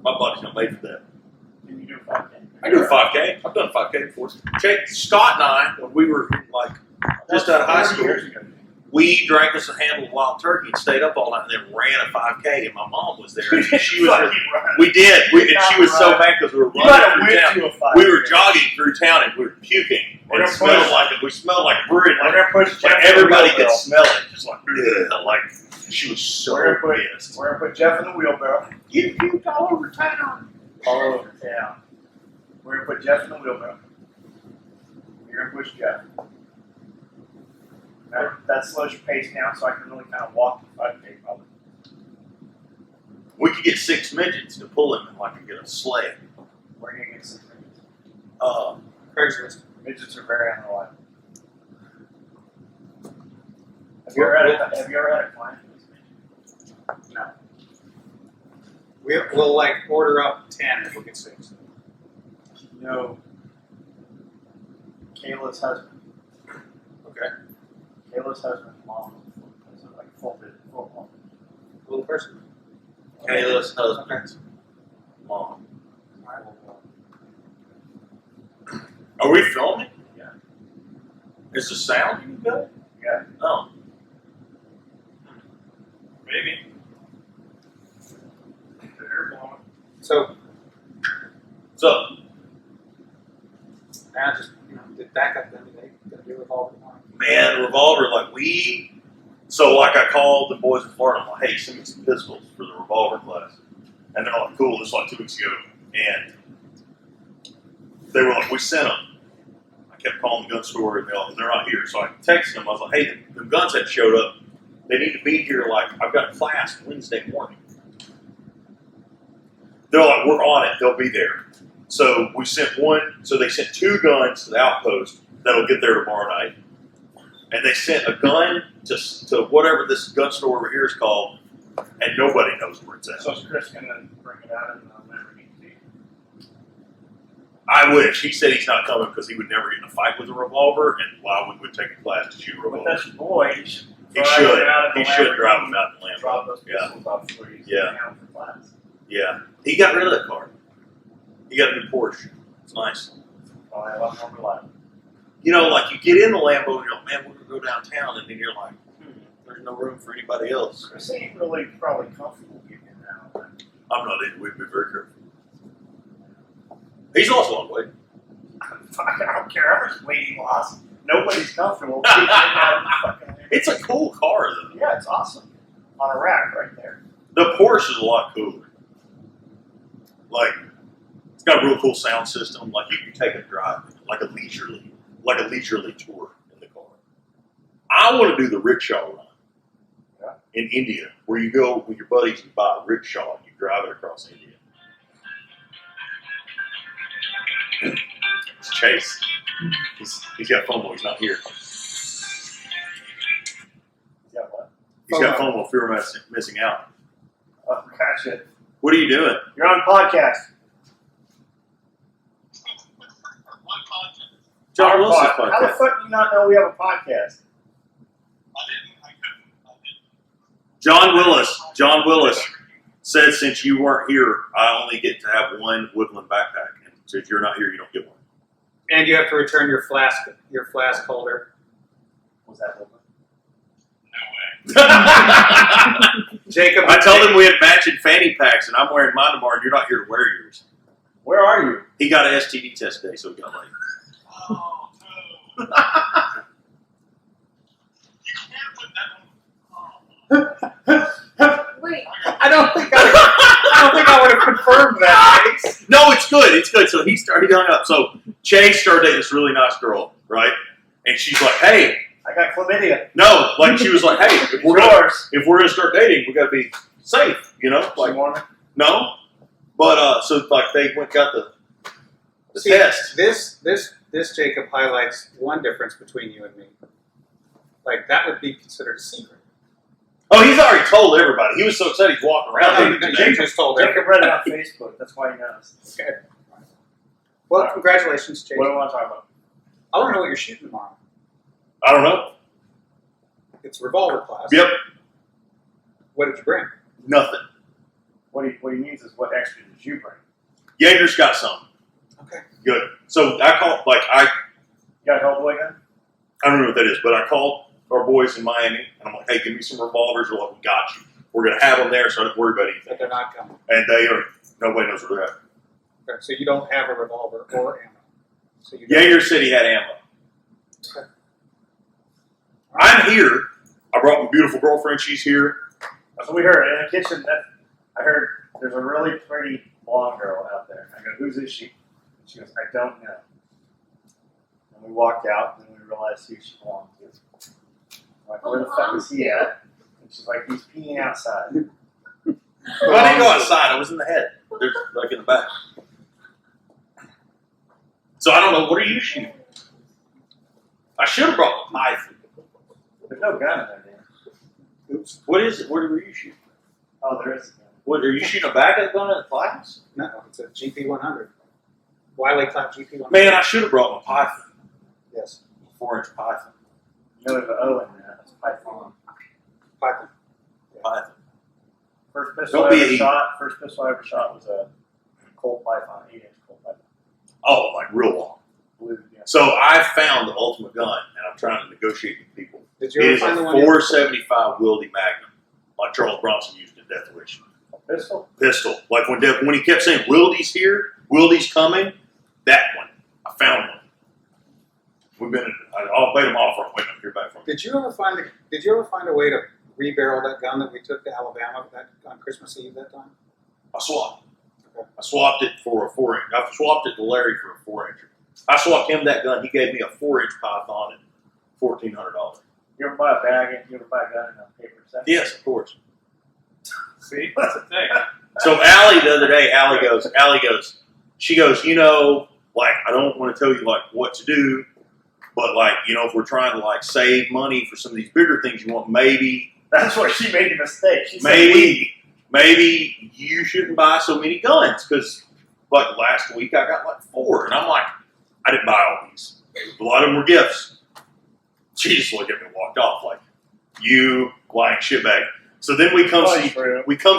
My body's not made for that. Can you do a 5K? I do a 5K. I've done a 5K before. Scott and I, when we were like just out of high school, we drank us a handle of wild turkey and stayed up all night and then ran a 5K. And my mom was there. And she was. We did. And she was so mad because we were running through town. We were jogging through town and we were puking. And it smelled like it. We smelled like brewing. Like everybody could smell it. Just like she was so pissed. We're gonna put Jeff in the wheelbarrow. You puked all over town. All over town. We're gonna put Jeff in the wheelbarrow. You're gonna push Jeff. That slows your pace down, so I can really kind of walk the 5K probably. We could get 6 midgets to pull him and like get a sleigh. Where are you gonna get 6 midgets? Craigslist. Midgets are very unreliable. Have you ever had a client for this midget? No. We'll like order up 10 if we get 6. You know, Kayla's husband. Okay. Kayla's husband's mom is like full Little person. Kayla's husband's mom. Are we filming? Yeah. Is the sound even good? Yeah. Oh. Maybe. So now just did backup then they gonna do revolver tomorrow. Man, revolver so like I called the boys in Florida, I'm like, hey, send me some pistols for the revolver class. And they're like, cool, this was like 2 weeks ago. And they were like, we sent them. I kept calling the gun store and they're not here. So I texted them, I was like, hey, the guns had showed up. They need to be here, like, I've got class Wednesday morning. They're like, we're on it, they'll be there. So we sent they sent 2 guns to the outpost that'll get there tomorrow night. And they sent a gun to whatever this gun store over here is called, and nobody knows where it's at. So is Chris going to bring it out in the Lamborghini? I wish. He said he's not coming because he would never get in a fight with a revolver, and why we would take a class to shoot a revolver. But that's your boy. He should drive him out in the Lambo. Drop those pistols off before he's down for class. Yeah. He got rid of that car. He got a new Porsche. It's nice. Probably a lot more reliable. You know, like you get in the Lambo and you're like, man, we're going to go downtown, and then you're like, there's no room for anybody else. Chris ain't really probably comfortable getting in now. I'm not in. We'd be very careful. He's lost a long weight. I don't care how much weight he lost. Nobody's comfortable. It's a cool car, though. Yeah, it's awesome. On a rack right there. The Porsche is a lot cooler. Like, it's got a real cool sound system. Like, you can take a drive, like a leisurely tour in the car. I want to do the rickshaw run in India, where you go with your buddies and buy a rickshaw and you drive it across India. It's Chase. He's got FOMO. He's not here. He's got what? He's got FOMO, fear of missing out. Oh, gotcha. What are you doing? You're on podcast. John Wilson's podcast. How the fuck do you not know we have a podcast? I couldn't. John Willis said since you weren't here, I only get to have one Woodland backpack. And so if you're not here, you don't get one. And you have to return your flask holder. Was that Woodland? No way. Jacob, I told him we had matching fanny packs, and I'm wearing mine tomorrow, and you're not here to wear yours. Where are you? He got an STD test today, so he got late. Oh, no. You can't put that on. Wait. I don't think I would have confirmed that, Chase. No, it's good. It's good. So he hung up. So Chase started dating this really nice girl, right? And she's like, hey. I got chlamydia. No, like she was like, hey, if we're gonna start dating, we gotta be safe, you know? Like, no. But so like they got the test. This Jacob highlights one difference between you and me. Like that would be considered a secret. Oh, he's already told everybody. He was so excited he's walking around. Jacob just told Jacob read it on Facebook. That's why he knows. Okay. Well, congratulations, Chase. What do I want to talk about? I want to know what you're shooting tomorrow. I don't know. It's revolver class. Yep. What did you bring? Nothing. What he means is what extra did you bring? Jaeger's got some. Okay. Good. So I called, You got a Hellboy gun? I don't know what that is, but I called our boys in Miami, and I'm like, hey, give me some revolvers. They're like, we got you. We're going to have them there, so I don't worry about anything. But they're not coming. And they are, nobody knows where they're at. Okay, so you don't have a revolver or ammo. So you don't- Jaeger said he had ammo. Okay. I'm here. I brought my beautiful girlfriend. She's here. That's what we heard in the kitchen. I heard there's a really pretty blonde girl out there. I go, whose is she? She goes, I don't know. And we walked out, and then we realized who she belonged to. I'm like, where the fuck is he at? And she's like, he's peeing outside. Well, I didn't go outside. I was in the head. There's like in the back. So I don't know. What are you shooting? I should have brought my knife. There's no gun in there, Dan. Oops. What is it? What were you shooting? Oh, there is a gun. What are you shooting a backup gun at the class? No, it's a GP100. Wiley clap GP100. Man, I should have brought my Python. Yes. 4-inch Python. You know there's an O in there. That's Python. Python. Python. First pistol Don't I be ever an shot. First pistol I ever shot was a Colt Python, 8-inch Colt Python. Oh, like real long. Blue, yeah. So I found the ultimate gun, and I'm trying to negotiate with people. Did you It ever is a find the one? you- 475 Wildy Magnum, like Charles Bronson used in Death Wish. Pistol? Pistol. Like when he kept saying Wildy's here, Wildy's coming, that one. I found one. We've been. I'll bait him off. I'm waiting to hear back from him. Did you ever find a way to rebarrel that gun that we took to Alabama on Christmas Eve that time? I swapped. Okay. I swapped it for a 4-inch. I swapped it to Larry for a 4-incher. I swapped him that gun. He gave me a 4-inch Python at $1,400. You ever buy a bag? You ever buy a gun in a paper set? Yes, of course. See, that's the thing. So Allie the other day, she goes, you know, like I don't want to tell you like what to do, but like, you know, if we're trying to like save money for some of these bigger things you want, maybe That's where she made the mistake. She said we. maybe you shouldn't buy so many guns because like last week I got like 4, and I'm like, I didn't buy all these. A lot of them were gifts. She just looked at me and walked off like, you lying shitbag. So then we come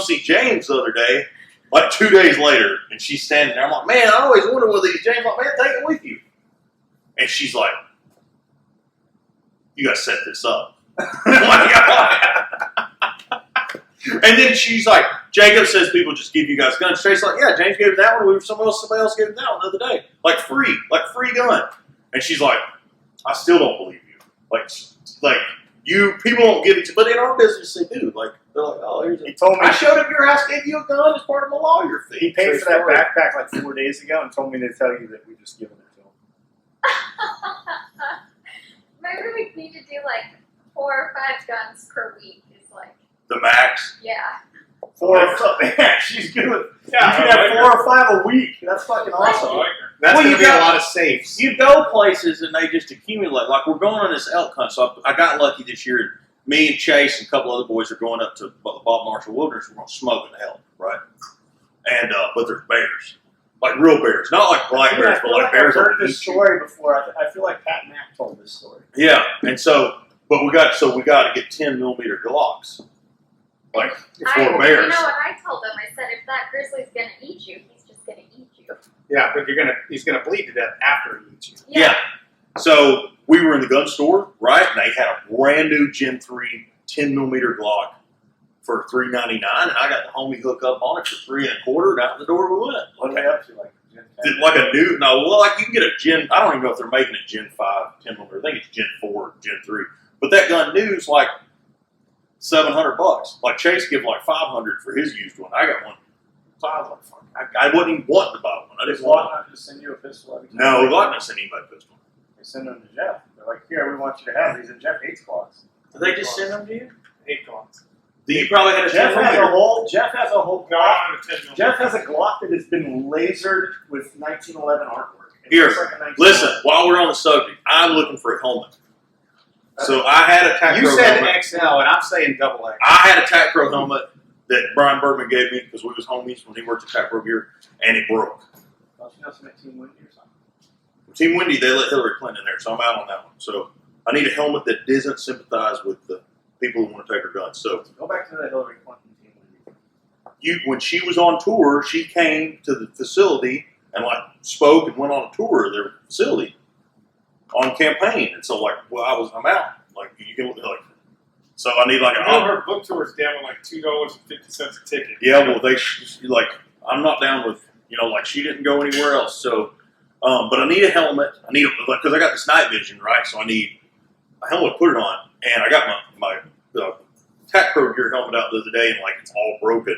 see James the other day, like 2 days later, and she's standing there. I'm like, man, I always wanted one of these. James, I'm like, man, take it with you. And she's like, you got to set this up. And then she's like, Jacob says people just give you guys guns. Tracy's like, yeah, James gave him that one. Somebody else gave him that one the other day. Like free gun. And she's like, I still don't believe you. Like you people don't give it to, but in our business they do. Like they're like, oh, here's He told me I showed up your house, gave you a gun as part of my lawyer fee. he paid for that backpack like 4 days ago and told me to tell you that we just given it to him. Maybe we need to do like 4 or 5 guns per week. Is like, The max. yeah. 4 or 5. Man, she's good. You Yeah, can I have like 4 or 5 a week. That's fucking I awesome. like her. That's Well, going you to be a got- lot of safes. You go places and they just accumulate. Like we're going on this elk hunt, so I got lucky this year. Me and Chase and a couple other boys are going up to the Bob Marshall Wilderness. We're going to smoke an elk, right? And but there's bears, like real bears, not like black Yeah, bears, I but feel like like bears I've that heard will this eat you. story before. I feel like Pat Mack told this story. Yeah, and so, but we got to get 10mm Glocks, like You for know bears. what I told him? I said, if that grizzly's gonna eat you, he's just gonna eat you. Yeah, but he's gonna bleed to death after he eats you. Yeah. So we were in the gun store, right? And they had a brand new Gen 3 10mm Glock for $3.99, and I got the homie hook up on it for $3.25, and out the door we went. What are they up to? Like Gen 10? Like a new, no, well, like you can get a Gen, I don't even know if they're making a Gen 5 10mm. I think it's Gen 4, Gen 3. But that gun new's like $700. Like Chase give like $500 for his used one. I got one. So I was like, fuck, I wouldn't even want to buy one. I Does just want Glock not just send you a pistol every time? No, Glock not send anybody a pistol. They send them to Jeff. They're like, here, we want you to have these, and Jeff hates Glocks. Do they just send them to you? 8 Glocks. You probably had a Jeff has a 10mm. whole Glock. Glock with 10 Jeff has a Glock that has been lasered with 1911 artwork. It Here, looks like a 1911. Listen, while we're on the subject, I'm looking for a helmet. So I had a TAC You Pro said helmet. XL, and I'm saying double X. I had a TAC Pro helmet that Brian Bergman gave me because we was homies when he worked at TAC Pro Gear, and it broke. Don't you know some Team Windy or something? Team Wendy, they let Hillary Clinton in there, so I'm out on that one. So I need a helmet that doesn't sympathize with the people who want to take her guns. So Go back to the Hillary Clinton Team Windy. when she was on tour, she came to the facility and like spoke and went on a tour of their facility on campaign. And so like, well, I'm out. Like you can like, so I need like I know her book tour is down to like $2.50 a ticket. yeah. Well, like I'm not down with like she didn't go anywhere else. So, but I need a helmet. I need because I got this night vision, right? So I need a helmet to put it on, and I got my Tac Pro Gear helmet out the other day, and like it's all broken,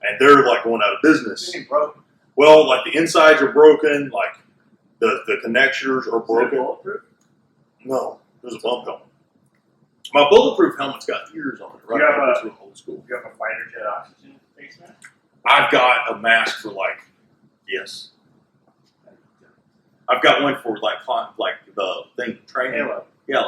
and they're like going out of business. It's broken. Well, like the insides are broken, like the connectors are Is it broken. bulletproof? No, there's a bump helmet. My bulletproof helmet's got ears on it, right? You have It's real old school. You have a fighter jet oxygen face mask? I've got a mask for yes. I've got one for like the thing training. Halo. Yeah,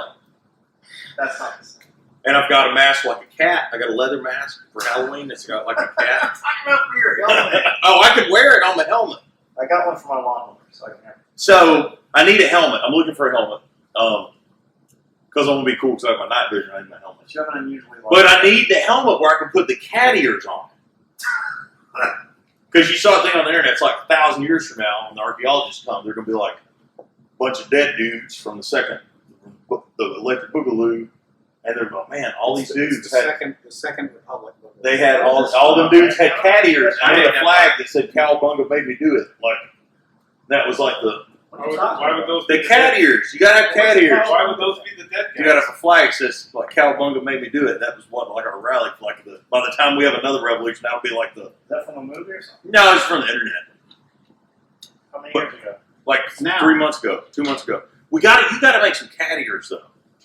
That's not the same. and I've got a mask like a cat. I got a leather mask for Halloween that's got like a cat. Talking about for your helmet. Oh, I could wear it on my helmet. I got one for my lawnmower, so I can have it. So I need a helmet. I'm looking for a helmet. Because I'm gonna be cool because I have my night vision. I need my helmet. You have an unusually long. But I need the helmet where I can put the cat ears on. Because you saw a thing on the internet, it's like 1,000 years from now, when the archaeologists come, they're going to be like a bunch of dead dudes from the Electric Boogaloo, and they're going, man, all these dudes had, the second Republic. they had all them dudes had cat ears. I had a flag that said Cowabunga made me do it. Like, that was like Why would those be the cat ears. You got to have cat ears. Why would those be the dead guys? You got to have a flag that says like Cowabunga made me do it. That was what like our rally. Like by the time we have another revolution, that'll be like Is that from a movie or something? no, it's from the internet. How many But- years ago? Like Now. 3 months ago, 2 months ago. You got to make some cat ears though,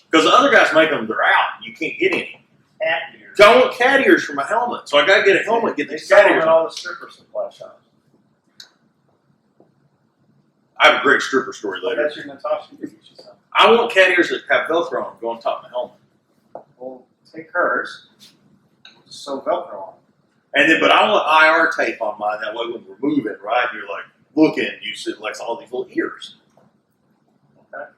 because the other guys make them. They're out. You can't get any. Cat ears. So I want cat ears for my helmet. So I got to get a helmet. Get They these sell cat them ears. at all the stripper supply shops. I have a great stripper story I later. bet you Natasha could get you some. I want cat ears that have Velcro on, go on top of my helmet. Well, take hers. Just sew Velcro on. And then, but I want IR tape on mine. That way, when we remove it, right, you're like looking, you see like all these little ears. Okay.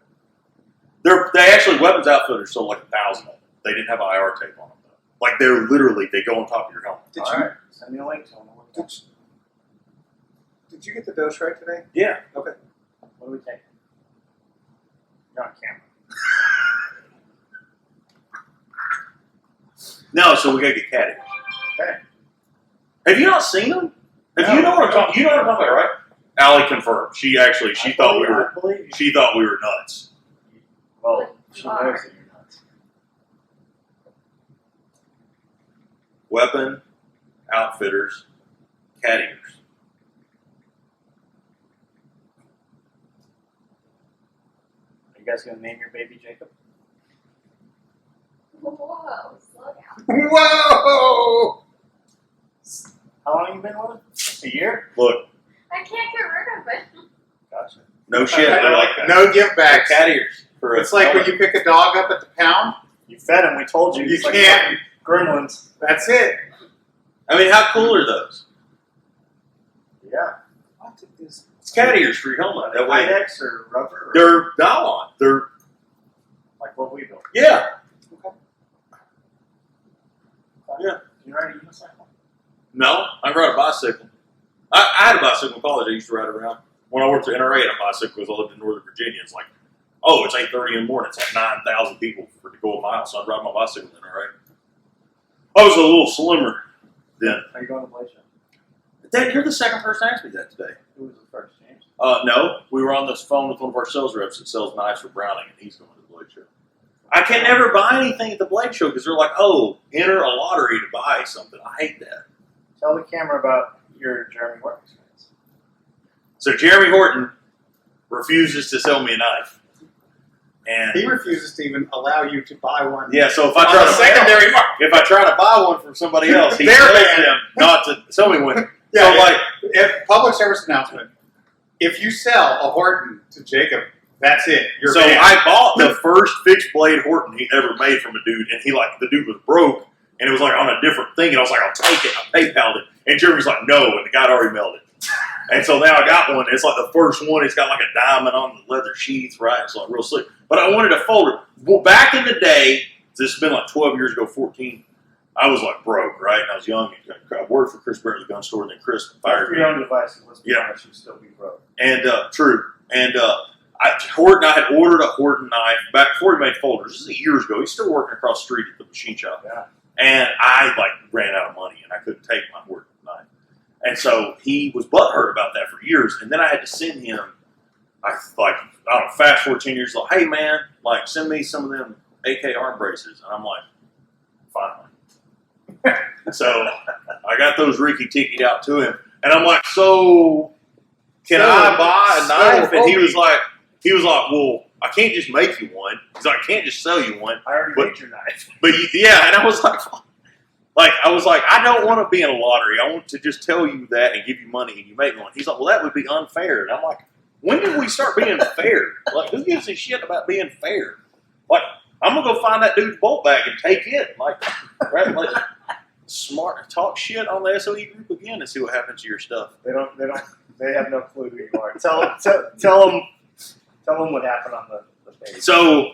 They actually weapons outfitters sold like 1,000 of them. They didn't have IR tape on them though. Like they're literally they go on top of your helmet. Did All you right. Send me a link to them. I'll look at it. did you get the dose right today? Yeah. Okay. What do we take? You're on camera. No, so we gotta get cat ears. Okay. Have you not seen them? No. You know what I'm talking? You know what I'm talking about, right? Allie confirmed. She thought we were. I believe you. She thought we were nuts. Well, she knows that you're nuts. Weapon outfitters, cat ears. Are you guys gonna name your baby Jacob? Whoa, slow down. Whoa! How long have you been with him? A year? Look, I can't get rid of it. Gotcha. no shit. I They're like like that. No give they're backs. cat ears for. It's like when you pick a dog up at the pound. You fed him. We told you. You It's like can't. Gremlins. That's it. I mean, how cool are those? Yeah. It's cat ears for your helmet. That way, Kydex or rubber? Or they're nylon. They're like what we built. yeah. You ride a unicycle? No, I ride a bicycle. I had a bicycle in college. I used to ride around. When I worked at NRA, I had a bicycle because I lived in Northern Virginia. It's like, oh, it's 8:30 in the morning. It's like 9,000 people to go a mile. So I'd ride my bicycle in NRA. I was a little slimmer then. Are you going to play show? Dad, you're the second person to ask me that today. Who was the first, James? No, we were on this phone with one of our sales reps that sells knives for Browning, and he's going to the Blade Show. I can never buy anything at the Blade Show because they're like, oh, enter a lottery to buy something. I hate that. Tell the camera about your Jeremy work experience. So Jeremy Horton refuses to sell me a knife. And He refuses to even allow you to buy one. yeah, so if I On try the to secondary market. if I try to buy one from somebody else, he They're tells banned. them not to sell me one. Yeah, so like, If public service announcement. If you sell a Horton to Jacob, that's it. You're so banned. I bought the first fixed blade Horton he ever made from a dude, and the dude was broke, and it was like on a different thing, and I was like, I'll take it. I PayPal'd it, and Jeremy's like, no, and the guy had already mailed it. And so now I got one. It's like the first one. It's got like a diamond on the leather sheath, right? It's like real slick. But I wanted a folder. Well, back in the day, this has been like 12 years ago, 14. I was like broke, right? And I was young. I worked for Chris Barrett, the gun store, and then Chris fired For me. your own devices, let's be Yeah. honest, you'd still be broke. And true. And Horton, I had ordered a Horton knife back before he made folders. This is years ago. He's still working across the street at the machine shop. Yeah. And I ran out of money, and I couldn't take my Horton knife. And so he was butthurt about that for years. And then I had to send him, fast forward 10 years, like, hey man, send me some of them AK arm braces. And I'm like, fine. So I got those Ricky tickied out to him, and I'm like, so can I buy a knife? And he was like, well, I can't just make you one. He's like, I can't just sell you one. I already made your knife. But and I was like, I don't want to be in a lottery. I want to just tell you that and give you money and you make one. He's like, well, that would be unfair. And I'm like, when did we start being fair? Like, who gives a shit about being fair? Like, I'm gonna go find that dude's bolt bag and take it. Smart talk shit on the SOE group again and see what happens to your stuff. They have no clue who you are. Tell them what happened on the page. So,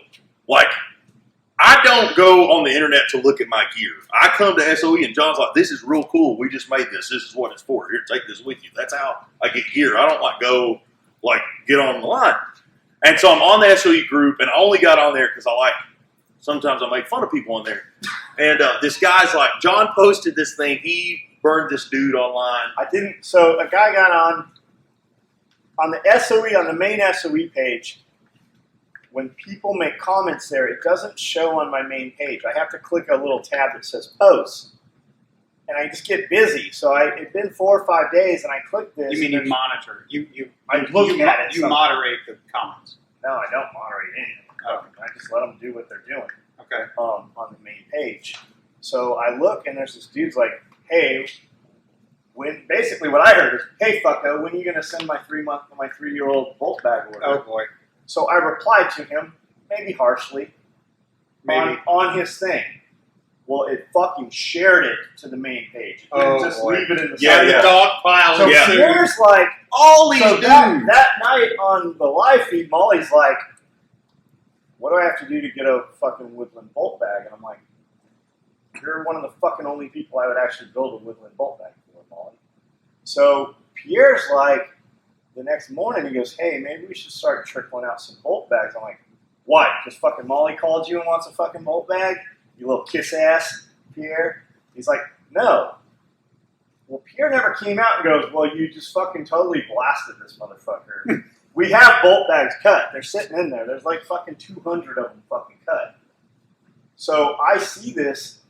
I don't go on the internet to look at my gear. I come to SOE and John's like, this is real cool. We just made this. This is what it's for. Here, take this with you. That's how I get gear. I don't go get on the line. And so I'm on the SOE group, and I only got on there because sometimes I make fun of people on there. And this guy's like, John posted this thing. He burned this dude online. I didn't. So a guy got on the SOE, on the main SOE page. When people make comments there, it doesn't show on my main page. I have to click a little tab that says posts. And I just get busy. So it's been 4 or 5 days, and I click this. You mean you monitor? You moderate the comments. No, I don't moderate anything. Oh. I just let them do what they're doing. Okay. On the main page. So I look, and there's this dude's like, hey, basically what I heard is, hey, fucko, when are you going to send my 3-year-old bolt bag order? Oh, boy. So I replied to him, maybe harshly, on his thing. Well, it fucking shared it to the main page. It didn't just leave it in the side. Yeah. Dog pile. So here's all these dudes. That night on the live feed, Molly's like, what do I have to do to get a fucking Woodland bolt bag? And I'm like, you're one of the fucking only people I would actually build a Woodland bolt bag for, Molly. So Pierre's like, the next morning he goes, hey, maybe we should start trickling out some bolt bags. I'm like, why? Because fucking Molly called you and wants a fucking bolt bag? You little kiss ass, Pierre? He's like, no. Well, Pierre never came out and goes, well, you just fucking totally blasted this motherfucker. We have bolt bags cut. They're sitting in there. There's fucking 200 of them fucking cut. So I see this,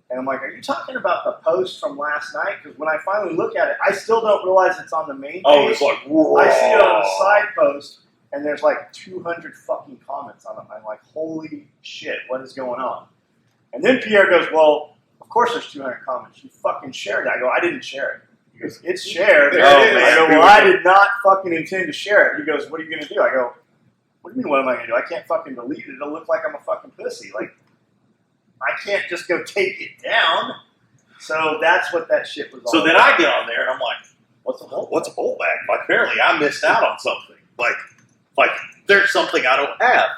and I'm like, are you talking about the post from last night? Because when I finally look at it, I still don't realize it's on the main page. Oh, it's like, whoa. I see it on the side post, and there's 200 fucking comments on it. I'm like, holy shit, what is going on? And then Pierre goes, well, of course there's 200 comments. You fucking shared it. I go, I didn't share it. He goes, it's shared. Oh, I man. go, well, I did not fucking intend to share it. He goes, what are you going to do? I go, what do you mean, what am I going to do? I can't fucking delete it. It'll look like I'm a fucking pussy. I can't just go take it down. So that's what that shit was all So then about. I get on there, and I'm like, what's a bolt bag? Apparently I missed out on something. There's something I don't have.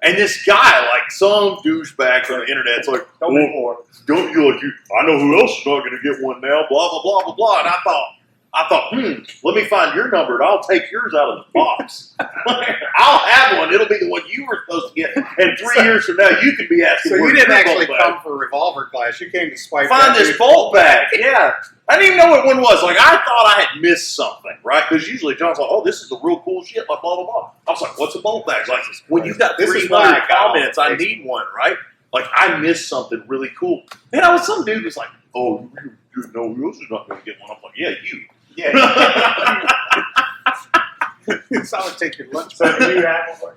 And this guy, some douchebag from the internet's like, Don't be poor. I know who else is not going to get one now, blah, blah, blah, blah, blah. And I thought, let me find your number, and I'll take yours out of the box. I'll have one. It'll be the one you were supposed to get. And 3 years from now, you could be asking So for you didn't your actually bolt bag. come for revolver class. You came to swipe Find that this dude's bolt bag. Yeah. I didn't even know what one was. I thought I had missed something, right? Because usually John's like, oh, this is the real cool shit, blah, blah, blah. I was like, what's a bolt bag? When you've got This is 300 why I got comments, on I need one, right? I missed something really cool. And some dude was like, oh, you know who else is not going to get one? I'm like, yeah, you. Yeah. So I would take your lunch. So do you have one?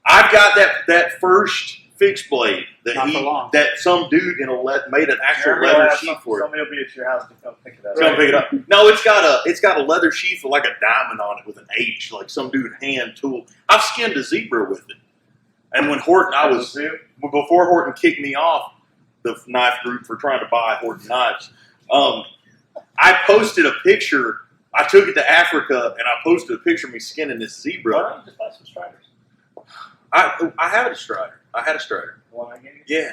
I've got that first fixed blade Not for long. that some dude made an actual leather sheath for it. Somebody will be at your house to come pick it up. Come pick it up. No, it's got a leather sheath with a diamond on it with an H, some dude hand tool. I've skinned a zebra with it. And when before Horton kicked me off the knife group for trying to buy Horton knives, I posted a picture. I took it to Africa, and I posted a picture of me skinning this zebra. Why don't you just buy some striders? I had a strider. The one I gave you? Yeah.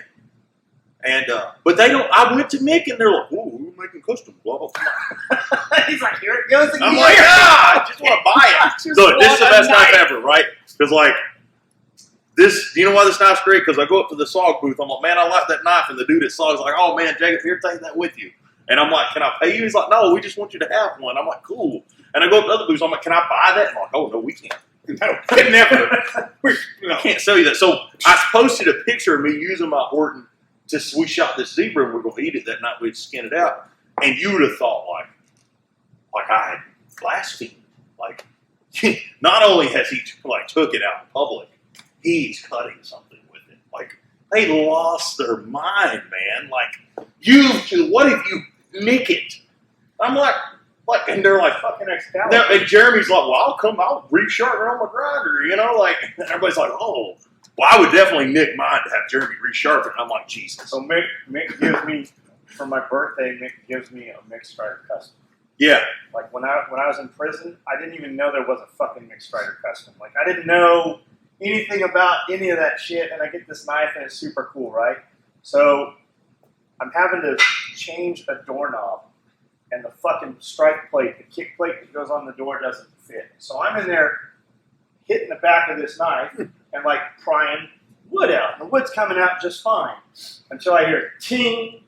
And but they don't. I went to Mick and they're like, "Ooh, we're making custom blah blah blah." He's like, here it goes again. I'm like, I just want to buy it. Look, this is the best knife ever, right? Because like this, you know why this knife's great? Because I go up to the SOG booth. I'm like, man, I like that knife, and the dude at SOG's like, oh man, Jacob, here, take that with you. And I'm like, can I pay you? He's like, no, we just want you to have one. I'm like, cool. And I go up to other booths. I'm like, can I buy that? And I'm like, oh no, we can't. No, never. I can't sell you that. So I posted a picture of me using my Horton. We shot this zebra and we're going to eat it that night. We'd skin it out, and you would have thought like I had blasphemed. Like, not only has he like took it out in public, he's cutting something with it. Like, they lost their mind, man. Like, what if you nick it? I'm like, and they're like, Fucking Excalibur. and Jeremy's like, well, I'll resharpen on my grinder, you know, like, and everybody's like, oh. Well, I would definitely nick mine to have Jeremy resharpen. I'm like, Jesus. So Mick gives me, for my birthday, Mick gives me a mixed strider custom. Yeah. Like when I was in prison, I didn't even know there was a fucking mixed strider custom. Like I didn't know anything about any of that shit, and I get this knife and it's super cool, right? So I'm having to change a doorknob, and the fucking strike plate, the kick plate that goes on the door doesn't fit. So I'm in there hitting the back of this knife and like prying wood out. The wood's coming out just fine until I hear ting.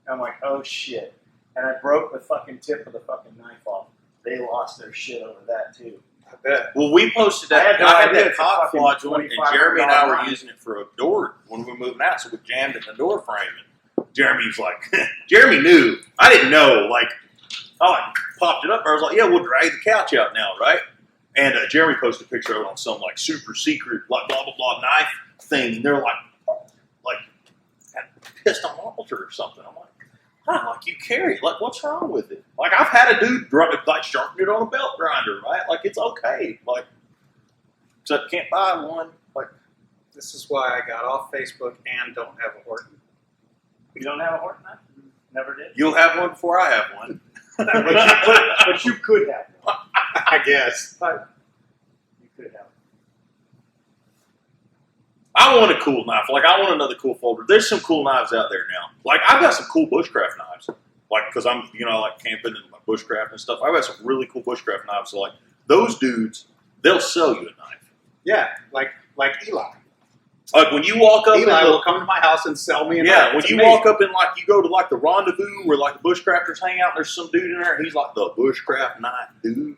I'm like, oh shit. And I broke the fucking tip of the fucking knife off. They lost their shit over that too. I bet. Well, we posted that. I had that it's a cock fucking lodge one, and Jeremy and I were $2,500 using it for a door when we were moving out, so we jammed it in the door frame. And Jeremy's like, Jeremy knew. I didn't know. Like, I popped it up. I was like, yeah, we'll drag the couch out now, right? And Jeremy posted a picture of it on some like super secret, like blah blah blah knife thing. And they're like pissed on altar or something. I'm like, huh, like you carry it. Like, what's wrong with it? Like, I've had a dude like sharpen it on a belt grinder, right? Like, it's okay. Like, except can't buy one. Like, This is why I got off Facebook and don't have a Horton. You don't have a Horton knife? Never did. you'll have one before I have one. but you could have one. I guess. You could have one. I want a cool knife. Like, I want another cool folder. There's some cool knives out there now. Like, I've got some cool bushcraft knives. Like, because I'm, I like camping and like bushcraft and stuff. I've got some really cool bushcraft knives. So, like, those dudes, they'll sell you a knife. Yeah, like Eli. Like, when you walk up Eli will come to my house and sell me a knife. when It's you amazing. walk up and, like, you go to, like, the rendezvous where, like, the bushcrafters hang out, and there's some dude in there, and he's, like, the bushcraft knife dude.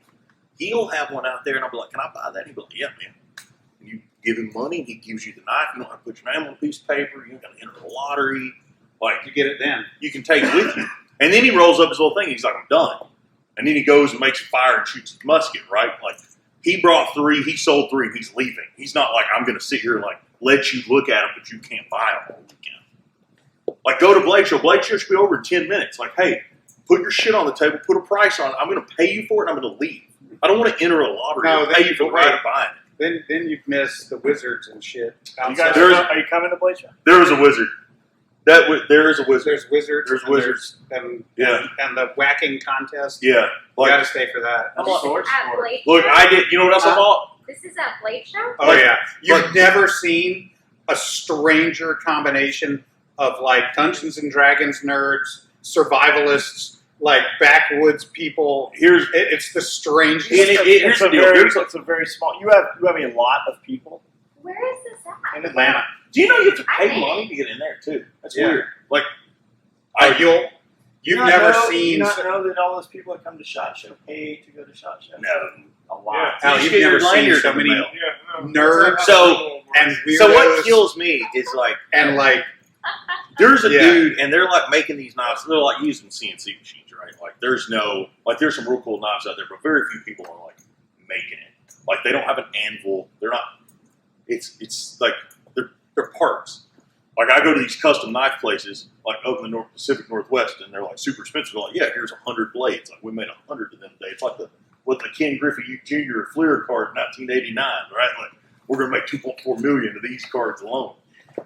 He'll have one out there, and I'll be like, can I buy that? He'll be like, yeah, man. And you give him money, he gives you the knife. You don't have to put your name on a piece of paper. You don't got to enter the lottery. Like, You get it then. you can take it with you. And then he rolls up his little thing. He's like, I'm done. And then he goes and makes a fire and shoots his musket, right? Like, he brought 3, he sold 3, and he's leaving. He's not like, I'm going to sit here and, like, let you look at them, but you can't buy them all weekend. Like, go to Blake Show. Blake Show should be over in 10 minutes. Like, hey, put your shit on the table, put a price on it. I'm going to pay you for it, and I'm going to leave. I don't want to enter a lottery No, and pay you for the right of buying it. Then you've missed the wizards and shit. You guys, There's- are you coming to Blade Show? There is a wizard. There is a wizard. There's wizards. There's and wizards. Yeah. And the whacking contest. Yeah. You Like, got to stay for that. I'm like, Sword At sport. Blade look, Show? I did. You know what else I bought? This is at Blade Show? Oh yeah, you've Like- never seen a stranger combination of like Dungeons and Dragons nerds, survivalists, like backwoods people. Here's It's the strangest. Here's the deal. It's a very small. You have a lot of people Where is this at? in Atlanta. Do you know you have to I pay did. money to get in there too? That's Yeah. weird. Like, You've never Do seen. you not know that all those people that come to SHOT Show pay to go to SHOT Show? no. A lot. Al, You just you've get your never seen lanyard so in the many mail. Yeah, no. nerds So- and weirdos. So what kills me is like, and like there's a Yeah. dude, and they're like making these knives. They're like using CNC machines, right? Like, there's some real cool knives out there, but very few people are like making it. Like, they don't have an anvil. They're not. It's like they're parts. Like, I go to these custom knife places, like up in the Pacific Northwest, and they're like super expensive. They're like, yeah, here's 100 blades. Like, we made 100 of them today. It's like the Ken Griffey Jr. Fleer card in 1989, right? Like, we're gonna make 2.4 million of these cards alone.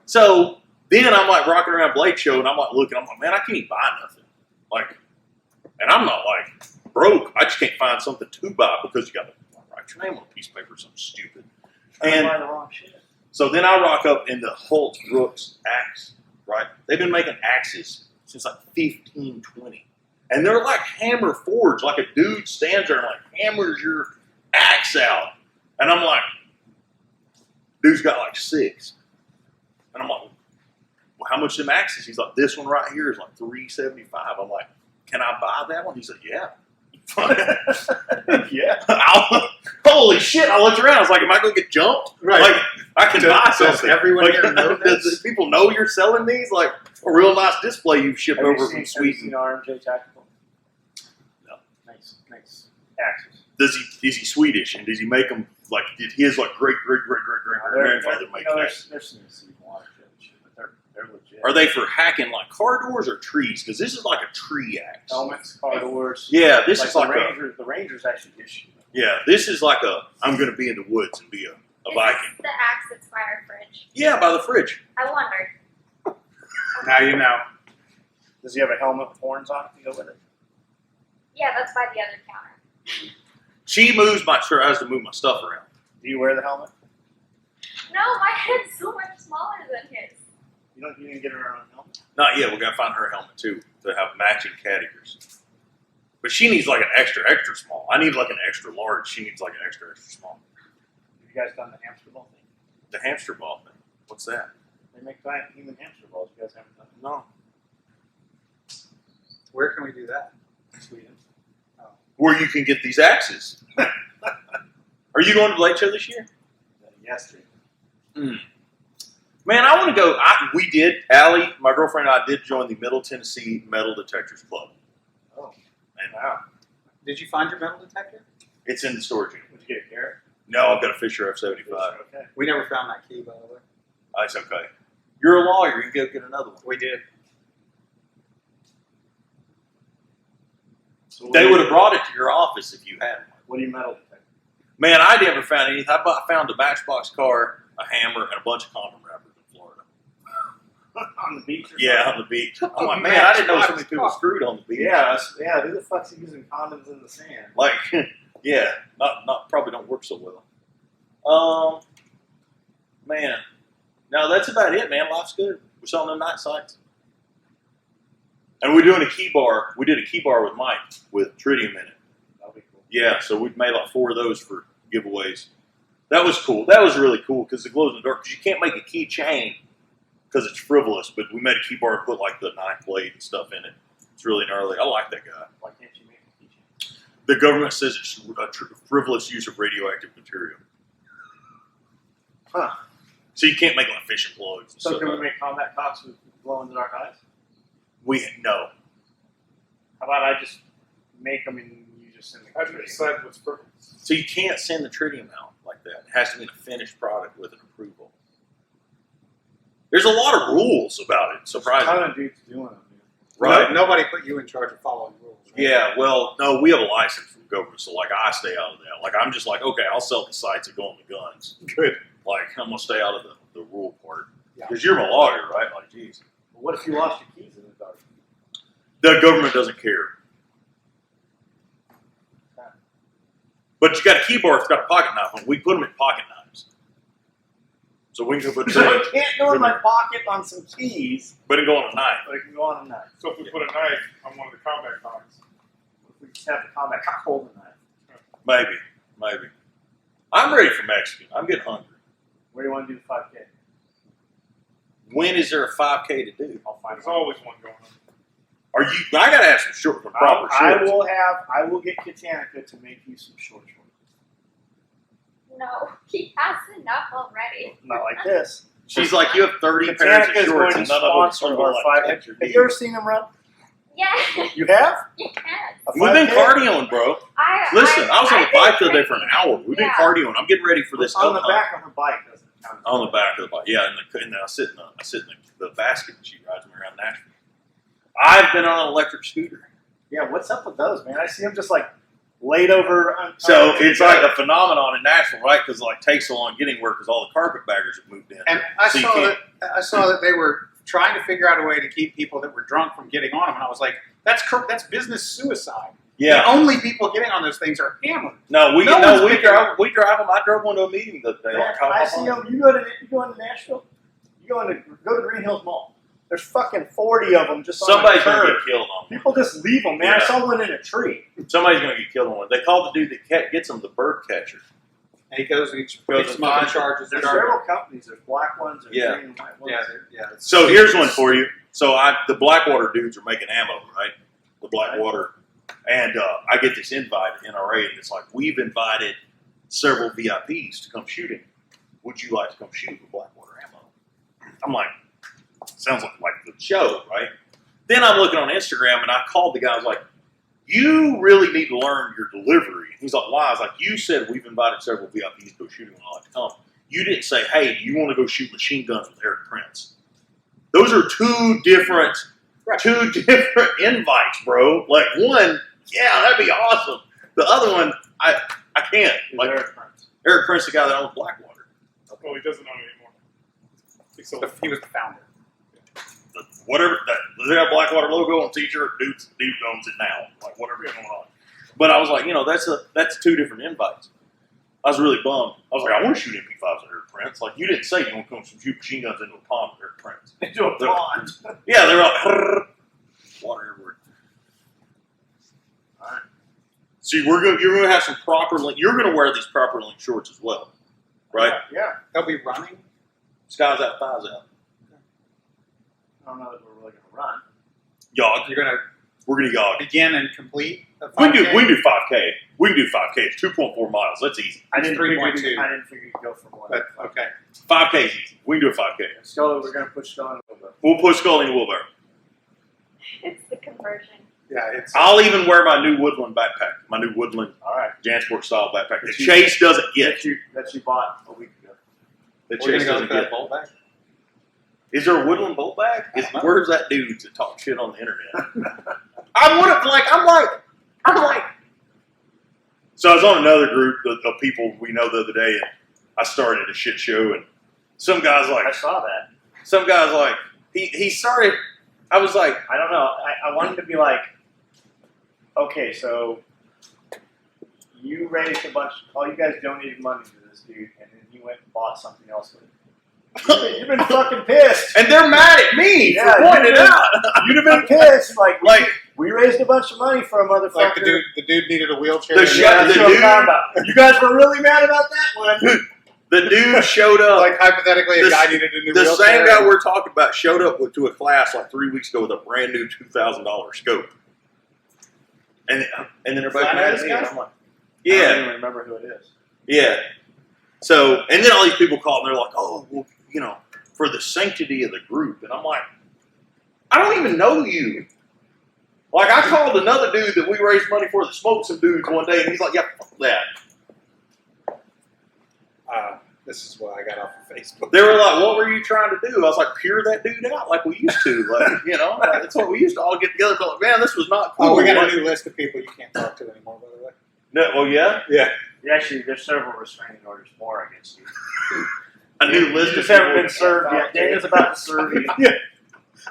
So then I'm like rocking around Blade Show, and I'm like looking. I'm like, man, I can't even buy nothing. Like, and I'm not like broke. I just can't find something to buy because you got to write your name on a piece of paper or something stupid. And And buy the wrong shit. so then I rock up in the Holt Brooks axe right? They've been making axes since like 1520. And they're like hammer forged, like a dude stands there and like hammers your axe out. And I'm like, dude's got like 6. And I'm like, well, how much them axes? He's like, this one right here is like $375. I'm like, can I buy that one? He said, yeah. Yeah. Holy shit! I looked around. I was like, "Am I going to get jumped? Right. Like, I can buy Does something." everyone Like, here know does this? people know you're selling these? Like a real nice display you've shipped Have over you from seen, have you Sweden. seen RMJ Tactical? No. Nice axes. Is he Swedish and does he make them like? Did his like great grandfather make There's that? some watershed shit, but they're legit. Are they for hacking like car doors or trees? Because this is like a tree axe. helmets, car doors? Yeah, this is the like Rangers. The Rangers actually issue them. this is like a. I'm going to be in the woods and be a Viking. Is this the axe that's by our fridge? Yeah, by the fridge. I wondered. Now you know. Does he have a helmet with horns on it to go with it? Yeah, that's by the other counter. She tries to move my stuff around. Do you wear the helmet? No, my head's so much smaller than his. You didn't get her own helmet? Not yet. We got to find her a helmet too to have matching cat ears. But she needs like an extra small. I need like an extra large. She needs like an extra small. Have you guys done the hamster ball thing? The hamster ball thing. What's that? They make giant human hamster balls. You guys haven't done it? No. Where can we do that? Sweden. Where you can get these axes. Are you going to Lake Show this year? Yesterday. Man, I want to go. We did. Allie, my girlfriend and I did join the Middle Tennessee Metal Detectors Club. Oh, And wow. Did you find your metal detector? it's in the storage unit. Would you get a carrot? No, I've got a Fisher F-75. Okay. We never found that key, by the way. That's okay. You're a lawyer. You can go get another one. We did. So They would have brought it to your office if you had one. What do you metal detect? Man, I never found anything. I found a Matchbox car, a hammer, and a bunch of condom wrappers in Florida. On the beach? Or Yeah, something? on the beach. I'm like, man, I didn't know so many people screwed on the beach. Yeah. Who the fuck's using condoms in the sand? Like, yeah, not probably don't work so well. Man, no, that's about it, man. Life's good. We're selling them night sights. And we're doing a key bar. We did a key bar with Mike with tritium in it. That'll be cool. Yeah, so we've made like 4 of those for giveaways. That was cool. That was really cool because it glows in the dark. Because you can't make a key chain because it's frivolous. But we made a key bar and put like the knife blade and stuff in it. It's really gnarly. I like that guy. Why can't you make a keychain? The government says it's a frivolous use of radioactive material. Huh. So you can't make like fishing plugs and So stuff. can we make combat cocks with glow in the dark eyes? No. How about I just make them and you just send the How do you decide what's perfect? So you can't send the tritium out like that. It has to be a finished product with an approval. There's a lot of rules about it, A surprisingly. ton of dudes doing them, dude. Right? Nobody put you in charge of following rules. Right? Yeah, well, no, we have a license from government, so like I stay out of that. Like I'm just like, okay, I'll sell the sites that go on the guns. Good. Like I'm gonna stay out of the rule part. Yeah. Because you're my lawyer, right? Like, geez. But what if you lost your keys in the dark? The government doesn't care. But you got a key bar, it's got a pocket knife on it. We put them in pocket knives. So we can put So it can't go in my pocket on some keys, but it go on a knife. but it can go on a knife. So if we put a knife on one of the combat cocks, If we just have the combat cock hold the knife. Maybe. I'm ready for Mexican. I'm getting hungry. Where do you want to do the 5K? When is there a 5K to do? I'll find there's out. always one going on. Are you? I gotta have some short, proper I shorts. will get Katanica to make you some short shorts. No, he has enough already. Not like this. She's like, you have 30 pairs of Katanica is shorts, going and to none of them sponsor are our like 5K. at your Have you ever seen them run? Yeah, You have? yes. A We've been 5K? cardioing, bro. Listen, I was on the bike the other day for an hour. We've been Yeah. cardioing. I'm getting ready for this On elk the hunt. back of her bike doesn't count. On the back of the bike, yeah, and then I sit in the basket and she rides me around Nashville. I've been on an electric scooter, Yeah, what's up with those, man? I see them just like laid over. so it's like a phenomenon in Nashville, right? Because like takes so long getting work because all the carpetbaggers have moved in. And I So you saw that they were trying to figure out a way to keep people that were drunk from getting on them, and I was like, that's business suicide. Yeah, The only people getting on those things are hammered. no, we No one's picking- drive them. I drove one to a meeting the other day. Man, Like, how I see them. You go into Nashville. Go to Green Hills Mall. There's fucking 40 of them just Somebody's on the gonna curb. get killed on one. People just leave them, man. I Yeah. saw one in a tree. Somebody's gonna get killed on one. They call the dude that gets them the bird catcher. And he goes and Goes he and smoking finds it. charges. There's and several companies. There's black ones, there's Yeah. green and white ones. yeah. So here's one for you. So the Blackwater dudes are making ammo, right? The Blackwater, and I get this invite at NRA, and it's like, we've invited several VIPs to come shooting. Would you like to come shoot with Blackwater ammo? I'm like, sounds like the show, right? Then I'm looking on Instagram, and I called the guy. I was like, you really need to learn your delivery. He's like, why? I was like, you said we've invited several VIPs to go shooting when I like to come. You didn't say, hey, do you want to go shoot machine guns with Eric Prince? Those are two different invites, bro. Like one, yeah, that'd be awesome. The other one, I can't. Like Eric Prince, the guy that owns Blackwater. Well, he doesn't own it anymore. He was the founder. They got Blackwater logo on t-shirt. Dude owns it now. Like whatever's going on. But I was like, that's two different invites. I was really bummed. I was like, I want to shoot MP5s with Eric Prince. Like you didn't say you want to come shoot machine guns into a pond with Eric Prince. Into a pond. Yeah, they're all water everywhere. All right. See, you're gonna have some proper link. You're gonna wear these proper link shorts as well, right? Yeah. They'll be running. Skies out, thighs out. I don't know that we're really going to run. Yog. You're gonna We're gonna yog. begin and complete. We can do 5K. We can do 5K. It's 2.4 miles. That's easy. I didn't 3.2. figure you'd go for more. But okay. 5K is easy. We can do a 5K. Scully, we're going to push Scully a little bit. We'll put Skully in the wheelbarrow. It's the conversion. Yeah, it's. I'll even wear my new Woodland backpack. My new Woodland All right. Jansport style backpack that Chase doesn't get. That you bought a week ago. That We're Chase gonna go doesn't for that get. bolt back. Is there a Woodland bolt bag? I don't know. Where's that dude that talk shit on the internet? I'm like. So I was on another group of people we know the other day, and I started a shit show, and some guy's like, I saw that. he started. I was like, I don't know. I wanted to be like, okay, so you raised a bunch, all you guys donated money to this dude, and then he went and bought something else with it. You've been fucking pissed. and they're mad at me Yeah, for pointing it out. You'd have been pissed. We raised a bunch of money for a motherfucker. Like the dude needed a wheelchair. The and- shit- Yeah, that's the what I'm dude- talking about. You guys were really mad about that one. The dude showed up. Like hypothetically, a The- guy needed a new The wheelchair. same guy we're talking about showed up to a class like 3 weeks ago with a brand new $2,000 scope, and then everybody Flat mad at ass me. guy? I'm like, I Yeah, don't even remember who it is. yeah. So, and then all these people call and they're like, "Oh, well, for the sanctity of the group," and I'm like, I don't even know you. Like, I called another dude that we raised money for that smoked some dudes one day, and he's like, "Yeah, fuck that." This is what I got off of Facebook. They were like, "What were you trying to do?" I was like, "Pure that dude out like we used to." Like, that's what we used to all get together. But like, man, this was not cool. Oh, we got Like, a new list of people you can't talk to anymore, by the way. no, well, yeah, Yeah. Actually, there's several restraining orders more against you. a new list You of just haven't people. been served yet. Daniel's about to serve you.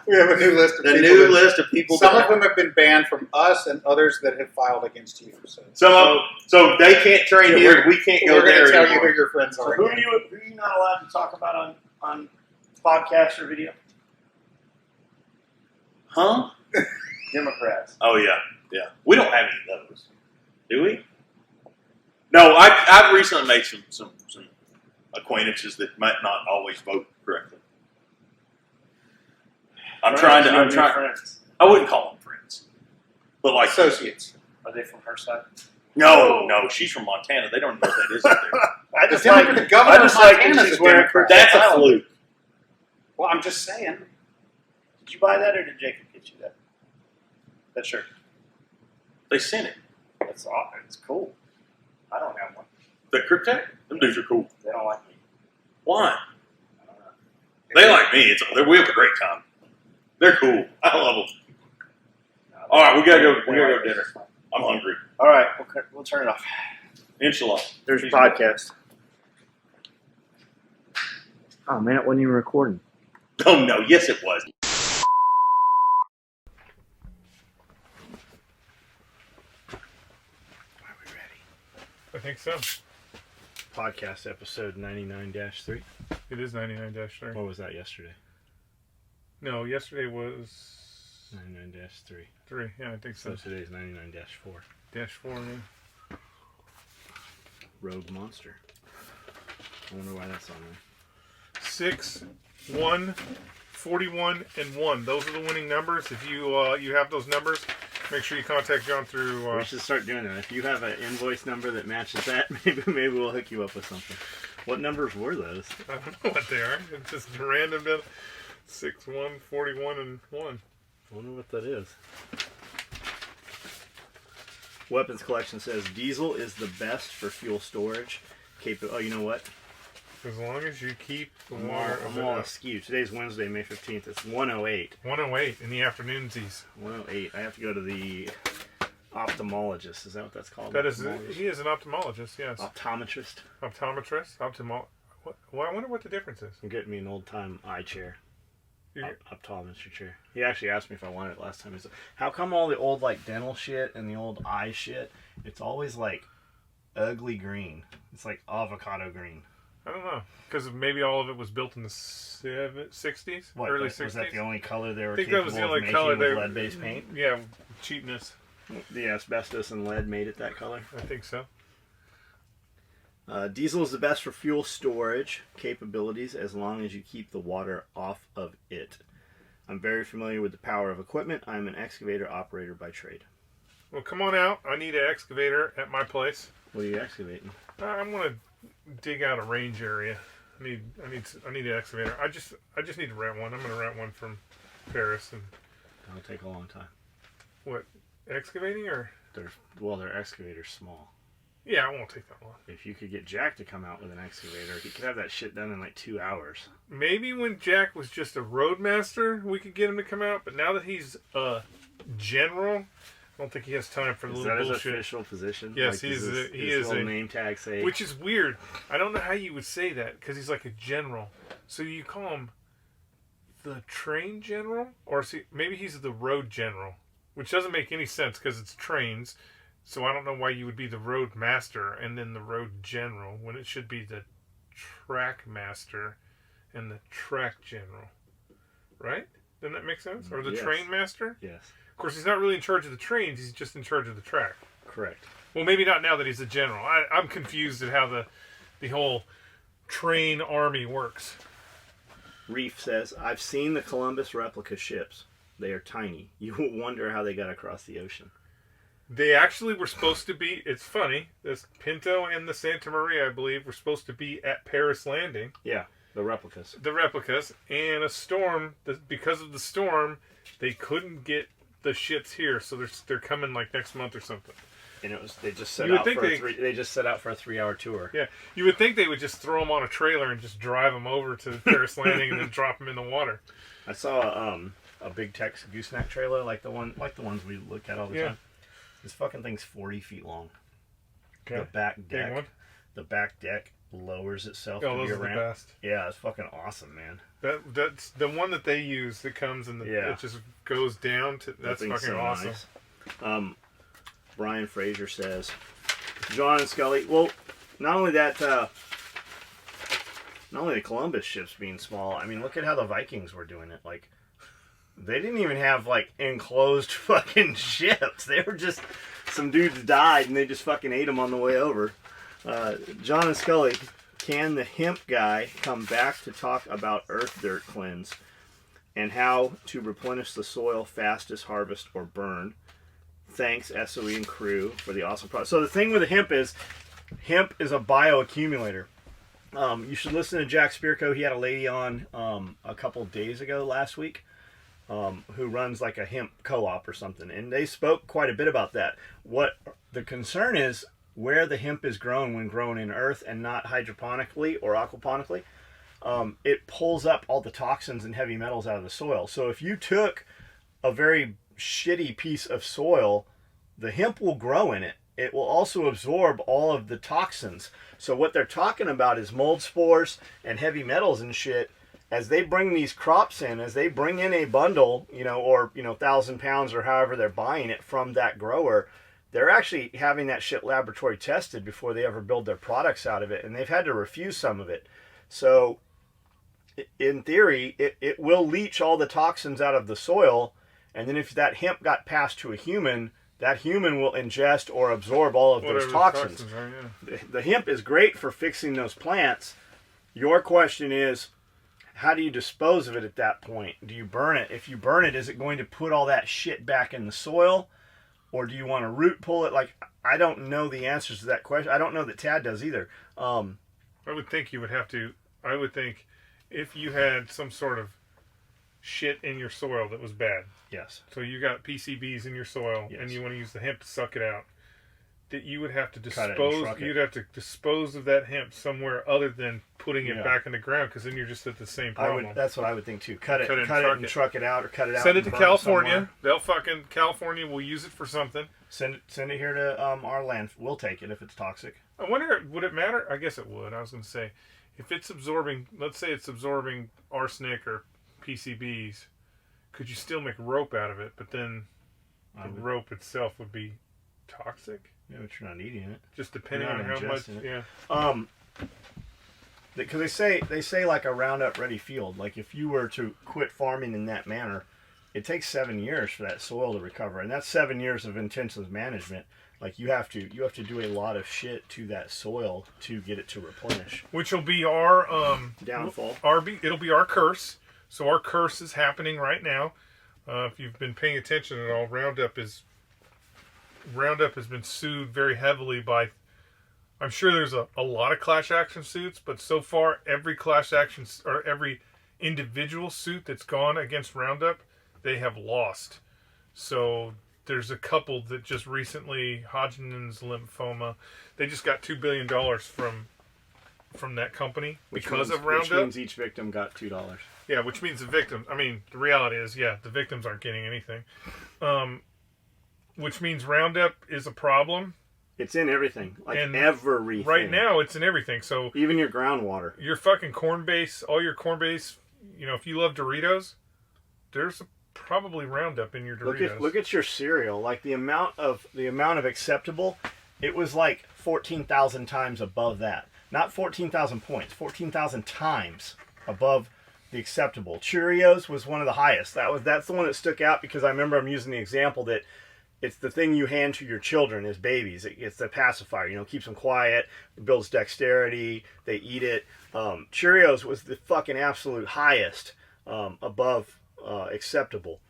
We have a new list of The people. new that- list of people. Some that- of them have been banned from us, and others that have filed against you. So so they can't train Yeah, here. We can't go we're going there to tell anymore. you who your friends So are. who are again. you not allowed to talk about on podcast or video? Huh? Democrats. Oh yeah. We don't have any of those, do we? No, I've recently made some acquaintances that might not always vote correctly. I'm trying. Friends. I wouldn't call them friends, but like Associates. Are they from her side? No, she's from Montana. They don't know what that is up there. I just The like Democrat- the governor I just of like Montana's that she's a wearing Democrat. That's a Island. fluke. Well, I'm just saying. Did you buy that or did Jacob get you that? That shirt. They sent it. That's awesome. It's cool. I don't have one. The Cryptech? Them dudes are cool. They don't like me. Why? I don't know. They like me. We have a great time. They're cool. I love them. All right, we gotta go. We gotta go to dinner. I'm hungry. All right, we'll turn it off. Inshallah. There's your podcast. Oh man, it wasn't even recording. Oh no! Yes, it was. Are we ready? I think so. Podcast episode 99-3. It is 99-3. What was that yesterday? No, yesterday was 99-3. 3. Yeah, I think so. So today's 99-4. -4. Man. Rogue Monster. I wonder why that's on there. 6, 1, 41, and 1. Those are the winning numbers. If you have those numbers, make sure you contact John through. We should start doing that. If you have an invoice number that matches that, maybe we'll hook you up with something. What numbers were those? I don't know what they are. It's just random. 6, 1, 41, and 1. I wonder what that is. Weapons Collection says diesel is the best for fuel storage. Oh, you know what? As long as you keep the I'm water. all askew. Today's Wednesday, May 15th. It's 1:08. 108 in the afternoonsies. 1:08. I have to go to the ophthalmologist. Is that what that's called? That is, he is an ophthalmologist. Yes. Optometrist. Optometrist. Well, I wonder what the difference is. I'm getting me an old-time eye chair. You- Optometry chair. He actually asked me if I wanted it last time. He said, how come all the old like dental shit and the old eye shit, it's always like ugly green? It's like avocado green. I don't know, because maybe all of it was built in the 60s, What, early was 60s. that the only color they were I think that was the capable only of color making they with lead-based paint? Yeah, cheapness. The asbestos and lead made it that color. I think so. Diesel is the best for fuel storage capabilities as long as you keep the water off of it. I'm very familiar with the power of equipment. I'm an excavator operator by trade. Well, come on out. I need an excavator at my place. What are you excavating? I'm gonna dig out a range area. I need an excavator. I just need to rent one. I'm gonna rent one from Paris. And That'll take a long time. what, excavating or? Their excavator's small. Yeah, it won't take that long. If you could get Jack to come out with an excavator, he could have that shit done in like 2 hours. Maybe when Jack was just a roadmaster, we could get him to come out. But now that he's a general, I don't think he has time for the Is little that his bullshit. official position? Yes, Like, he is his a name tag say. Which is weird. I don't know how you would say that because he's like a general. So you call him the train general, or maybe he's the road general, which doesn't make any sense because it's trains. So I don't know why you would be the road master and then the road general when it should be the track master and the track general, right? Doesn't that make sense? Or the Yes. train master? Yes, Of course, he's not really in charge of the trains. He's just in charge of the track. correct. Well, maybe not now that he's a general. I'm confused at how the whole train army works. Reef says, I've seen the Columbus replica ships. They are tiny. You will wonder how they got across the ocean. They actually were supposed to be, it's funny, this Pinto and the Santa Maria, I believe, were supposed to be at Paris Landing, Yeah, the replicas. the replicas, and a storm, because of the storm, they couldn't get the shits here, so they're coming like next month or something. And they just set You would out think for they just set out for a 3-hour tour. Yeah, you would think they would just throw them on a trailer and just drive them over to Paris Landing and then drop them in the water. I saw a big Tex gooseneck trailer like the ones we look at all the Yeah. time. This fucking thing's 40 feet long. Okay. The back Big deck. one. The back deck lowers itself Oh, to those be a are the ramp. best. Yeah, it's fucking awesome, man. That's the one that they use that comes and Yeah. it just goes down to. That That's thing's fucking so awesome. nice. Brian Fraser says, John and Skully. Well, not only that, not only the Columbus ships being small. I mean, look at how the Vikings were doing it. Like, they didn't even have like enclosed fucking ships. They were just some dudes died and they just fucking ate them on the way over. John and Skully, can the hemp guy come back to talk about earth dirt cleanse and how to replenish the soil fastest, harvest, or burn? Thanks, SOE and crew, for the awesome product. So the thing with the hemp is a bioaccumulator. You should listen to Jack Spirko. He had a lady on a couple days ago last week who runs like a hemp co-op or something, and they spoke quite a bit about that. What the concern is, where the hemp is grown when grown in earth and not hydroponically or aquaponically, it pulls up all the toxins and heavy metals out of the soil. So if you took a very shitty piece of soil, the hemp will grow in it. It will also absorb all of the toxins. So what they're talking about is mold spores and heavy metals and shit. As they bring these crops in, as they bring in a bundle, or 1,000 pounds or however they're buying it from that grower, they're actually having that shit laboratory tested before they ever build their products out of it. And they've had to refuse some of it. So in theory, it will leach all the toxins out of the soil, and then if that hemp got passed to a human, that human will ingest or absorb all of those toxins. Are, yeah. The hemp is great for fixing those plants. Your question is, how do you dispose of it at that point? Do you burn it? If you burn it, is it going to put all that shit back in the soil? Or do you want to root pull it? Like, I don't know the answers to that question. I don't know that Tad does either. I would think you would have to. I would think if you had some sort of shit in your soil that was bad. Yes. So you got PCBs in your soil, and you want to use the hemp to suck it out. That you would have to dispose. You'd have to dispose of that hemp somewhere other than putting it back in the ground, because then you're just at the same problem. That's what I would think too. Cut it and truck it out, or cut it out. Send it to California. California will use it for something. Send it here to our land. We'll take it if it's toxic. I wonder, would it matter? I guess it would. I was going to say, if it's absorbing, let's say it's absorbing arsenic or PCBs, could you still make rope out of it? But then the rope itself would be toxic. Yeah, but you're not eating it. Just depending on how much. It. Yeah. Because they say like a Roundup ready field. Like if you were to quit farming in that manner, it takes 7 years for that soil to recover, and that's 7 years of intensive management. Like you have to do a lot of shit to that soil to get it to replenish. Which will be our downfall. It'll be our curse. So our curse is happening right now. If you've been paying attention at all, Roundup has been sued very heavily by. I'm sure there's a lot of class action suits, but so far every class action or every individual suit that's gone against Roundup, they have lost. So there's a couple that just recently, Hodgkin's lymphoma, they just got $2 billion from that company because of Roundup. Which means each victim got $2. Yeah, which means the victims. I mean, the reality is, the victims aren't getting anything. Which means Roundup is a problem. It's in everything. Everything. Right now, it's in everything. So even your groundwater. Your fucking corn base, all your corn base, if you love Doritos, there's probably Roundup in your Doritos. Look at your cereal. Like the amount of acceptable, it was like 14,000 times above that. Not 14,000 points, 14,000 times above the acceptable. Cheerios was one of the highest. That's the one that stuck out because I remember I'm using the example that it's the thing you hand to your children as babies. It's the pacifier, keeps them quiet, it builds dexterity, they eat it. Cheerios was the fucking absolute highest above acceptable.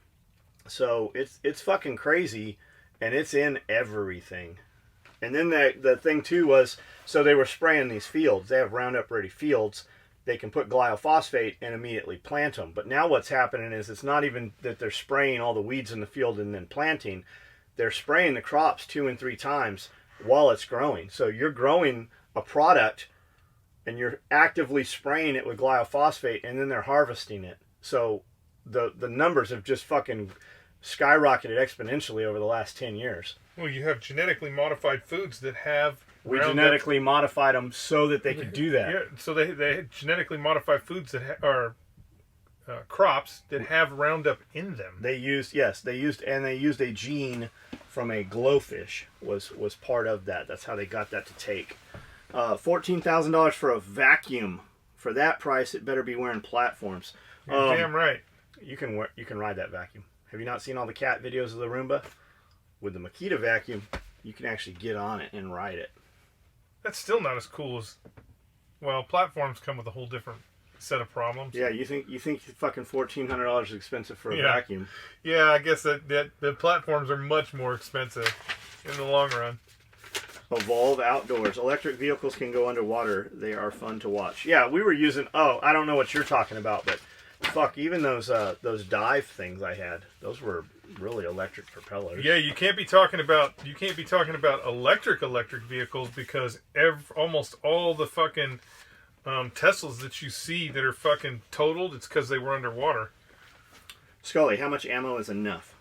So it's fucking crazy, and it's in everything. And then the thing too was, so they were spraying these fields. They have Roundup ready fields. They can put glyphosate and immediately plant them. But now what's happening is it's not even that they're spraying all the weeds in the field and then planting. They're spraying the crops 2 and 3 times while it's growing. So you're growing a product and you're actively spraying it with glyphosate, and then they're harvesting it. So the numbers have just fucking skyrocketed exponentially over the last 10 years. Well, you have genetically modified foods that have We genetically modified them so that they could do that. Yeah, so they genetically modify foods that are crops that have Roundup in them. They used a gene from a glowfish was part of that. That's how they got that to take. $14,000 for a vacuum. For that price, it better be wearing platforms. You're damn right. You can ride that vacuum. Have you not seen all the cat videos of the Roomba? With the Makita vacuum, you can actually get on it and ride it. That's still not as cool as. Well, platforms come with a whole different set of problems. Yeah, you think fucking $1,400 is expensive for a vacuum? Yeah, I guess that the platforms are much more expensive in the long run. Evolve Outdoors. Electric vehicles can go underwater. They are fun to watch. Yeah, we were using. Oh, I don't know what you're talking about, but fuck, even those dive things I had. Those were really electric propellers. Yeah, you can't be talking about electric vehicles because almost all the fucking Teslas that you see that are fucking totaled, it's because they were underwater. Skully, how much ammo is enough?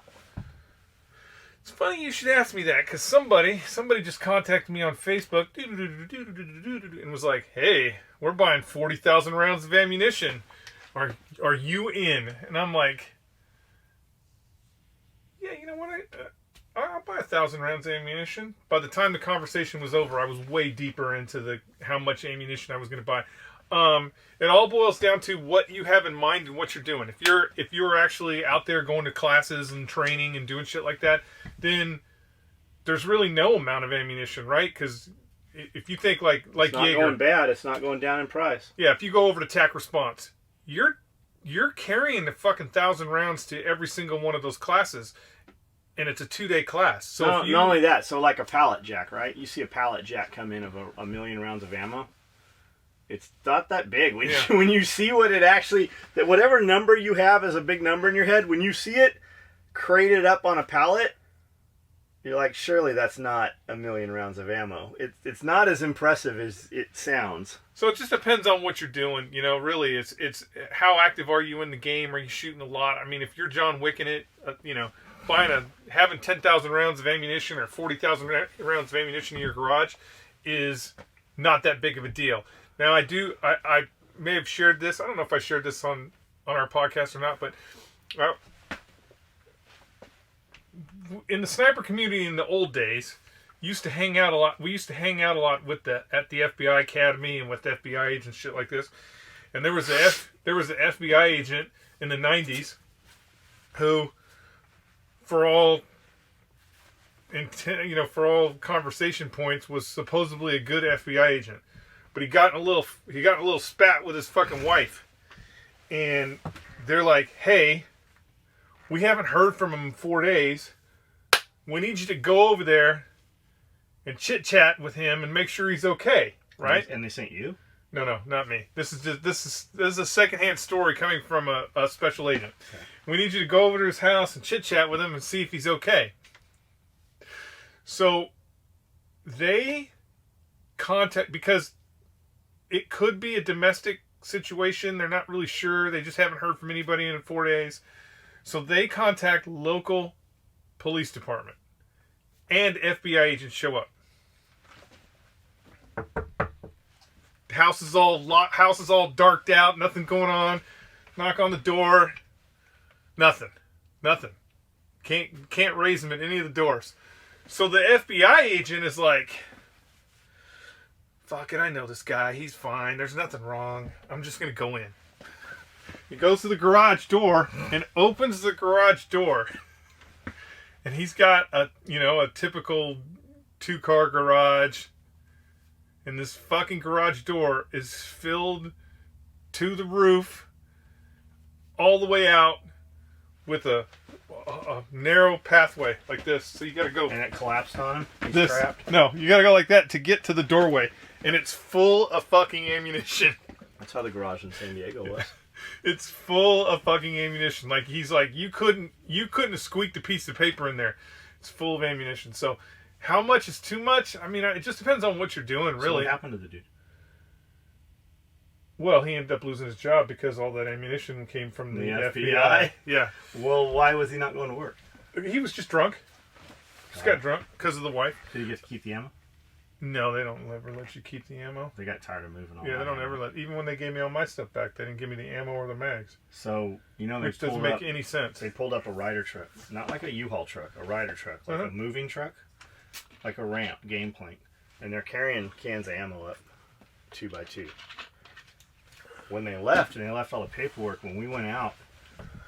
It's funny you should ask me that, because somebody just contacted me on Facebook and was like, "Hey, we're buying 40,000 rounds of ammunition. Are you in?" And I'm like, "Yeah, you know what? I'll buy 1,000 rounds of ammunition." By the time the conversation was over, I was way deeper into how much ammunition I was going to buy. It all boils down to what you have in mind and what you're doing. If you're actually out there going to classes and training and doing shit like that, then there's really no amount of ammunition, right? Because if you think like It's not Jaeger, going bad. It's not going down in price. yeah, if you go over to TAC response, you're carrying the fucking 1,000 rounds to every single one of those classes, and it's a 2-day class. So not only that, so like a pallet jack, right? You see a pallet jack come in of a million rounds of ammo. It's not that big. When you see what it actually, that whatever number you have as a big number in your head, when you see it crated up on a pallet, you're like, surely that's not a million rounds of ammo. It's not as impressive as it sounds. So it just depends on what you're doing. Really, it's how active are you in the game? Are you shooting a lot? I mean, if you're John Wicking it, having 10,000 rounds of ammunition or 40,000 rounds of ammunition in your garage is not that big of a deal. Now, I may have shared this. I don't know if I shared this on our podcast or not, but in the sniper community in the old days, used to hang out a lot. We used to hang out a lot at the FBI Academy and with FBI agents, shit like this. And there was an FBI agent in the 90s who, for all conversation points, was supposedly a good FBI agent. But he got in a little spat with his fucking wife, and they're like, "Hey, we haven't heard from him in 4 days. We need you to go over there and chit chat with him and make sure he's okay." Right? And they sent you? No, not me. This is a secondhand story coming from a special agent. Okay. We need you to go over to his house and chit chat with him and see if he's okay. So they contact, because it could be a domestic situation. They're not really sure. They just haven't heard from anybody in 4 days. So they contact local police department, and FBI agents show up. House is all darked out. Nothing going on. Knock on the door. Nothing. Can't raise them at any of the doors. So the FBI agent is like, "Fuck it, I know this guy. He's fine. There's nothing wrong. I'm just gonna go in." He goes to the garage door and opens the garage door, and he's got a typical 2-car garage, and this fucking garage door is filled to the roof, all the way out, with a narrow pathway like this. So you gotta go. And it collapsed on him? You gotta go like that to get to the doorway. And it's full of fucking ammunition. That's how the garage in San Diego was. It's full of fucking ammunition. Like, he's like, you couldn't have squeaked a piece of paper in there. It's full of ammunition. So how much is too much? I mean, it just depends on what you're doing, really. So what happened to the dude? Well, he ended up losing his job because all that ammunition came from the FBI. Yeah. Well, why was he not going to work? He was just drunk. Just got drunk because of the wife. Did he get to keep the ammo? No, they don't ever let you keep the ammo. They got tired of moving on. Yeah, they don't ever let. Even when they gave me all my stuff back, they didn't give me the ammo or the mags. So which doesn't make any sense. They pulled up a rider truck, not like a U-Haul truck, a rider truck, like a moving truck, like a ramp, game plank, and they're carrying cans of ammo up, 2x2. When they left, and they left all the paperwork, when we went out,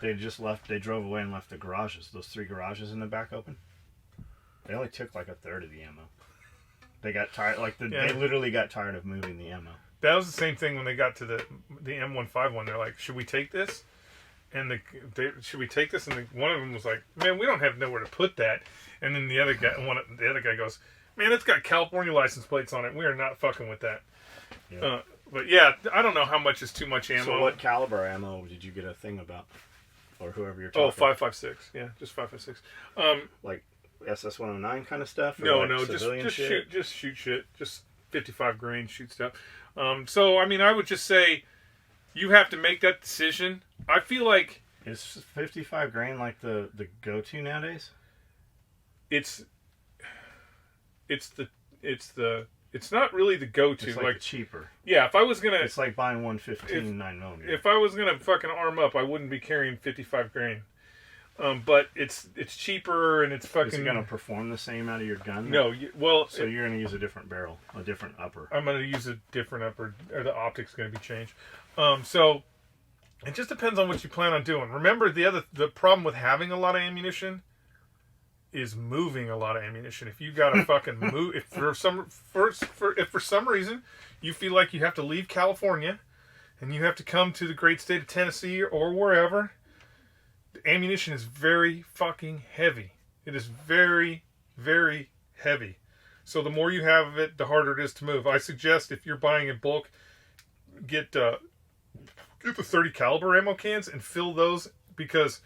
they just left. They drove away and left the garages, those 3 garages in the back open. They only took like a third of the ammo. They got tired, they literally got tired of moving the ammo. That was the same thing when they got to the M151. They're like, "Should we take this?" And should we take this? And one of them was like, "Man, we don't have nowhere to put that." And then the other guy goes, "Man, it's got California license plates on it. We are not fucking with that." Yeah. But yeah, I don't know how much is too much ammo. So what caliber ammo did you get a thing about, or whoever you're talking? Oh, 5.56. Yeah, just 5.56. Like SS-109 kind of stuff? No, just shoot shit. Just 55 grain shoot stuff. So I mean, I would just say you have to make that decision. I feel like is 55 grain like the go-to nowadays? It's not really the go-to. It's like cheaper. Yeah, if I was gonna, it's like buying 115 9mm. If I was gonna fucking arm up, I wouldn't be carrying 55 grain. But it's cheaper and it's fucking. Is it gonna perform the same out of your gun? No, So you're gonna use a different barrel, a different upper. I'm gonna use a different upper, or the optic's gonna be changed. So it just depends on what you plan on doing. Remember, the problem with having a lot of ammunition is moving a lot of ammunition. If you gotta fucking move, if for some reason you feel like you have to leave California and you have to come to the great state of Tennessee or wherever, the ammunition is very fucking heavy. It is very, very heavy. So the more you have of it, the harder it is to move. I suggest if you're buying in bulk, get the 30 caliber ammo cans and fill those, because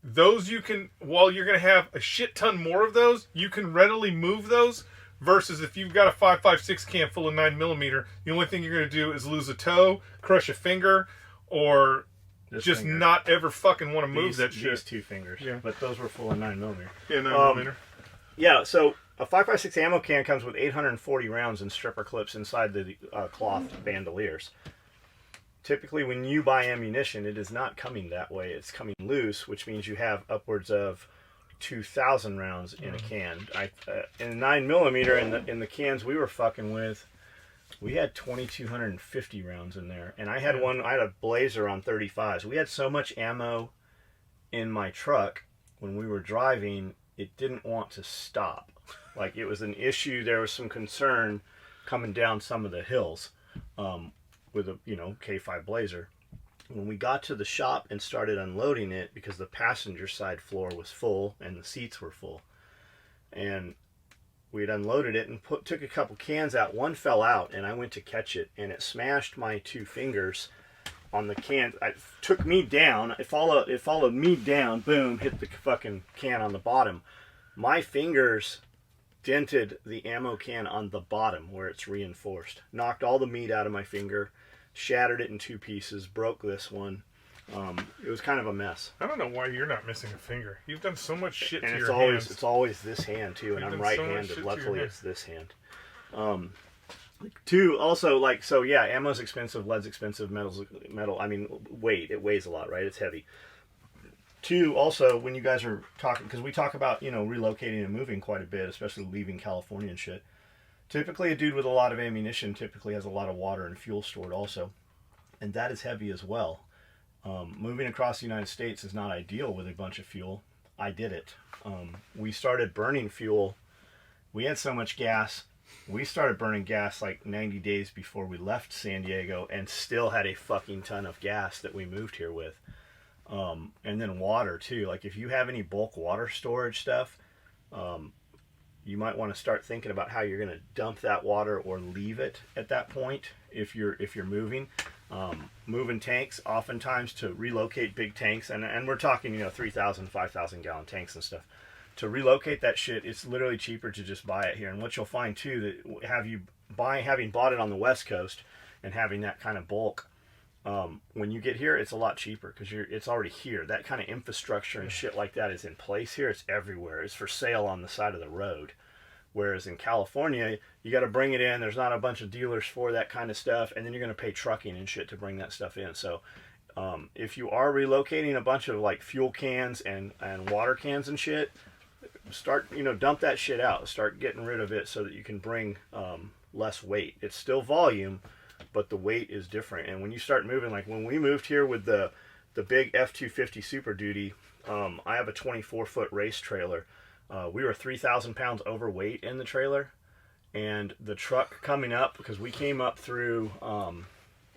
those you can, while you're going to have a shit ton more of those, you can readily move those, versus if you've got a 5.56 can full of 9mm, the only thing you're going to do is lose a toe, crush a finger, or just not ever fucking want to move that shit. These 2 fingers. Yeah. But those were full of 9mm. Yeah, 9mm. Yeah, so a 5.56 ammo can comes with 840 rounds in stripper clips inside the cloth bandoliers. Typically, when you buy ammunition, it is not coming that way. It's coming loose, which means you have upwards of 2,000 rounds in a can. In 9mm, in the cans we were fucking with, we had 2,250 rounds in there. And I had a Blazer on 35s. We had so much ammo in my truck when we were driving, it didn't want to stop. Like, it was an issue. There was some concern coming down some of the hills with a K5 Blazer. When we got to the shop and started unloading it, because the passenger side floor was full and the seats were full, and we had unloaded it and took a couple cans out. One fell out, and I went to catch it, and it smashed my 2 fingers on the can. It took me down. It followed me down. Boom! Hit the fucking can on the bottom. My fingers dented the ammo can on the bottom where it's reinforced. Knocked all the meat out of my finger. Shattered it in 2 pieces. Broke this one. It was kind of a mess. I don't know why you're not missing a finger. You've done so much shit and to it's your always hands. it's always this hand too, and You've I'm done so much right-handed. shit to Luckily, your it's this hand. 2, also, like, so yeah, ammo's expensive, lead's expensive, metal. I mean, it weighs a lot, right? It's heavy. 2, also, when you guys are talking, because we talk about relocating and moving quite a bit, especially leaving California and shit. Typically, a dude with a lot of ammunition typically has a lot of water and fuel stored also, and that is heavy as well. Moving across the United States is not ideal with a bunch of fuel. I did it. We started burning fuel. We had so much gas. We started burning gas like 90 days before we left San Diego, and still had a fucking ton of gas that we moved here with. And then water too. Like, if you have any bulk water storage stuff, you might want to start thinking about how you're going to dump that water or leave it at that point if you're moving. Moving tanks, oftentimes to relocate big tanks, and we're talking 3,000, 5,000 gallon tanks and stuff. To relocate that shit, it's literally cheaper to just buy it here. And what you'll find too, that having bought it on the West Coast and having that kind of bulk, when you get here, it's a lot cheaper because it's already here. That kind of infrastructure and shit like that is in place here. It's everywhere. It's for sale on the side of the road. Whereas in California, you got to bring it in. There's not a bunch of dealers for that kind of stuff, and then you're going to pay trucking and shit to bring that stuff in. So, if you are relocating a bunch of like fuel cans and water cans and shit, start dump that shit out. Start getting rid of it so that you can bring less weight. It's still volume, but the weight is different. And when you start moving, like when we moved here with the big F-250 Super Duty, I have a 24-foot race trailer. We were 3,000 pounds overweight in the trailer, and the truck coming up, because we came up through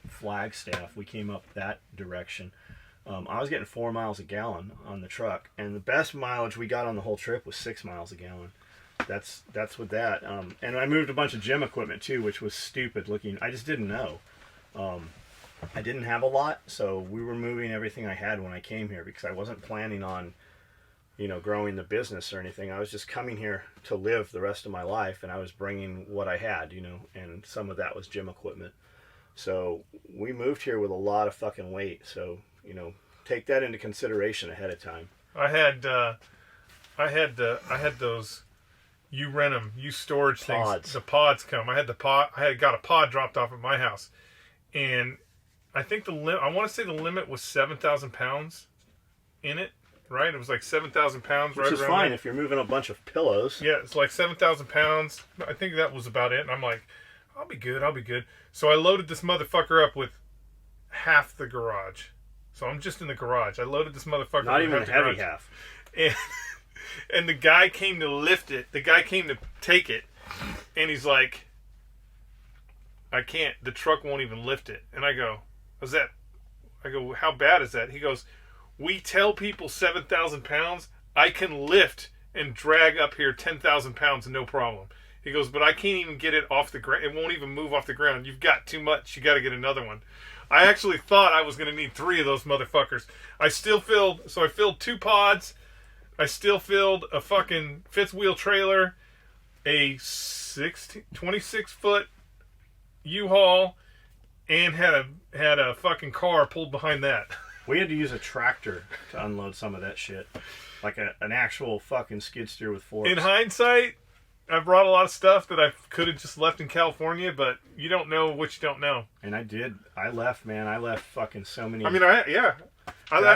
Flagstaff, we came up that direction. I was getting 4 miles a gallon on the truck, and the best mileage we got on the whole trip was 6 miles a gallon. That's with that. And I moved a bunch of gym equipment too, which was stupid looking. I just didn't know. I didn't have a lot, so we were moving everything I had when I came here because I wasn't planning on growing the business or anything. I was just coming here to live the rest of my life, and I was bringing what I had, and some of that was gym equipment. So we moved here with a lot of fucking weight. So, take that into consideration ahead of time. I had those, you rent them, you storage Pods. things. The pods come. I had got a pod dropped off at my house, and I think I want to say the limit was 7,000 pounds in it. right? It was like 7,000 pounds, Which right is around fine there. if you're moving a bunch of pillows. Yeah, it's like 7,000 pounds. I think that was about it. And I'm like, I'll be good. So I loaded this motherfucker up with half the garage. So I'm just in the garage. I loaded this motherfucker Not with even a half the heavy garage. half. And, and the guy came to lift it. The guy came to take it. And he's like, I can't. The truck won't even lift it. And I go, how bad is that? He goes, we tell people 7,000 pounds. I can lift and drag up here 10,000 pounds, no problem. He goes, but I can't even get it off the ground. It won't even move off the ground. You've got too much. You got to get another one. I actually thought I was going to need 3 of those motherfuckers. I filled 2 pods. I still filled a fucking fifth wheel trailer, a 26-foot U-Haul, and had a fucking car pulled behind that. We had to use a tractor to unload some of that shit. Like an actual fucking skid steer with forks. In hindsight, I brought a lot of stuff that I could have just left in California, but you don't know what you don't know. And I did. I left, man. I left fucking so many. I mean, I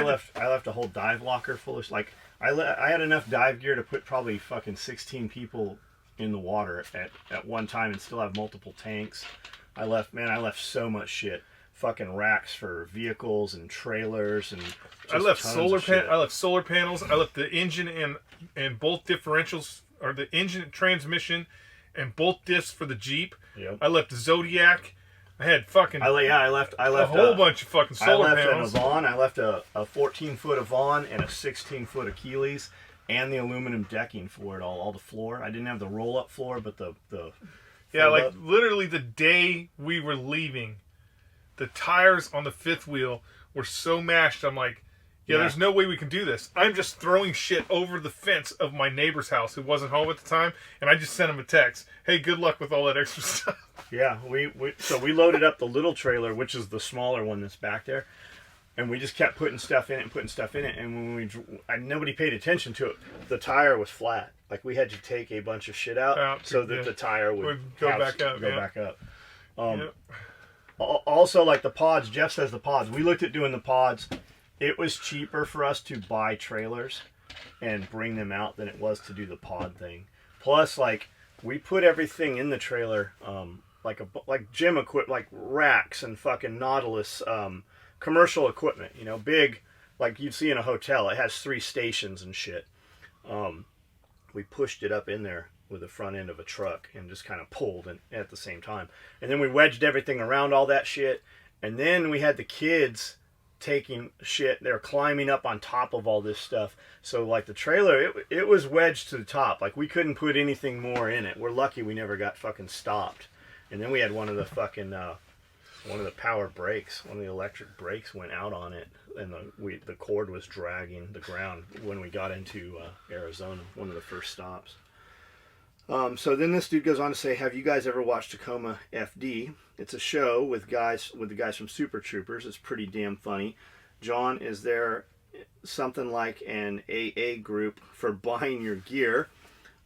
left a whole dive locker full of like. I had enough dive gear to put probably fucking 16 people in the water at one time and still have multiple tanks. I left so much shit. Fucking racks for vehicles and trailers and I left solar panels. I left the engine and both differentials, or the engine transmission and both diffs for the Jeep. Yep. I left the Zodiac. I had fucking I left a whole bunch of fucking solar panels. An Avon. I left a 14-foot Avon and a 16-foot Achilles and the aluminum decking for it all the floor. I didn't have the roll-up floor, but the yeah, like literally the day we were leaving, the tires on the fifth wheel were so mashed. I'm like, there's no way we can do this. I'm just throwing shit over the fence of my neighbor's house who wasn't home at the time, and I just sent him a text. Hey, good luck with all that extra stuff. Yeah, so we loaded up the little trailer, which is the smaller one that's back there, and we just kept putting stuff in it. And when nobody paid attention to it, the tire was flat. Like we had to take a bunch of shit out so that the tire would go back up. Back up. Also, like the pods, Jeff says the pods. We looked at doing the pods. It was cheaper for us to buy trailers and bring them out than it was to do the pod thing. Plus, like we put everything in the trailer, like gym equipment, like racks and fucking Nautilus commercial equipment. You know, big like you'd see in a hotel. It has 3 stations and shit. We pushed it up in there with the front end of a truck and just kind of pulled at the same time. And then we wedged everything around all that shit. And then we had the kids taking shit. They're climbing up on top of all this stuff. So like the trailer, it was wedged to the top. Like we couldn't put anything more in it. We're lucky we never got fucking stopped. And then we had one of the fucking, one of the power brakes, one of the electric brakes went out on it. And the cord was dragging the ground when we got into Arizona, one of the first stops. So then this dude goes on to say, have you guys ever watched Tacoma FD? It's a show with the guys from Super Troopers. It's pretty damn funny. John, is there something like an AA group for buying your gear?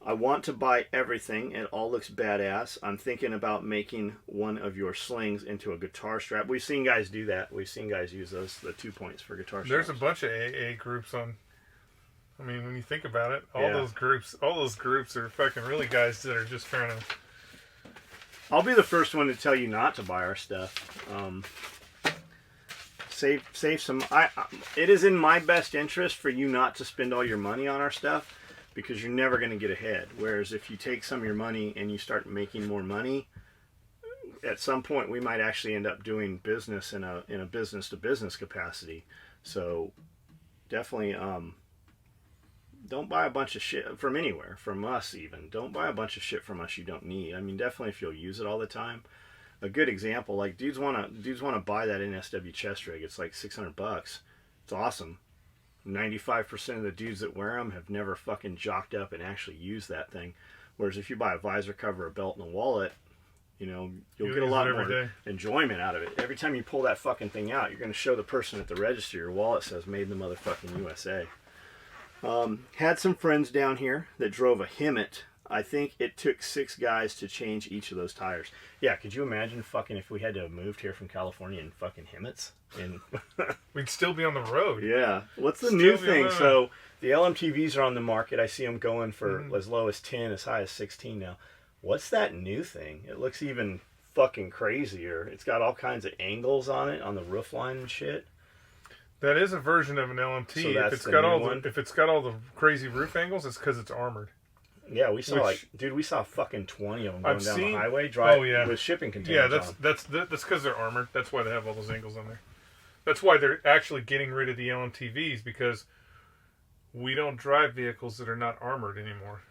I want to buy everything. It all looks badass. I'm thinking about making one of your slings into a guitar strap. We've seen guys do that. We've seen guys use the 2 points for guitar straps. There's a bunch of AA groups on. I mean, when you think about it, all those groups are fucking really guys that are just trying to. I'll be the first one to tell you not to buy our stuff. Save some. It is in my best interest for you not to spend all your money on our stuff because you're never going to get ahead. Whereas if you take some of your money and you start making more money, at some point we might actually end up doing business in a business to business capacity. So definitely. Don't buy a bunch of shit from anywhere, from us even. Don't buy a bunch of shit from us you don't need. I mean, definitely if you'll use it all the time. A good example, like dudes wanna buy that NSW chest rig. It's like $600. It's awesome. 95% of the dudes that wear them have never fucking jocked up and actually used that thing. Whereas if you buy a visor cover, a belt, and a wallet, you know, you'll get a lot more enjoyment out of it. Every time you pull that fucking thing out, you're gonna show the person at the register your wallet says "Made in the motherfucking USA." Had some friends down here that drove a Hemmet. I think it took 6 guys to change each of those tires. Yeah, could you imagine fucking if we had to have moved here from California in fucking Himmets? We'd still be on the road. Yeah. What's the Still new be thing? on the road. So the LMTVs are on the market. I see them going for as low as 10, as high as 16 now. What's that new thing? It looks even fucking crazier. It's got all kinds of angles on it, on the roof line and shit. That is a version of an LMT. So that's if it's the got new all one? if it's got all the crazy roof angles, it's because it's armored. Yeah, we saw Which- we saw fucking 20 of them going I've down seen- the highway Oh, yeah. with shipping Yeah, containers on. that's because they're armored. That's why they have all those angles on there. That's why they're actually getting rid of the LMTVs, because we don't drive vehicles that are not armored anymore.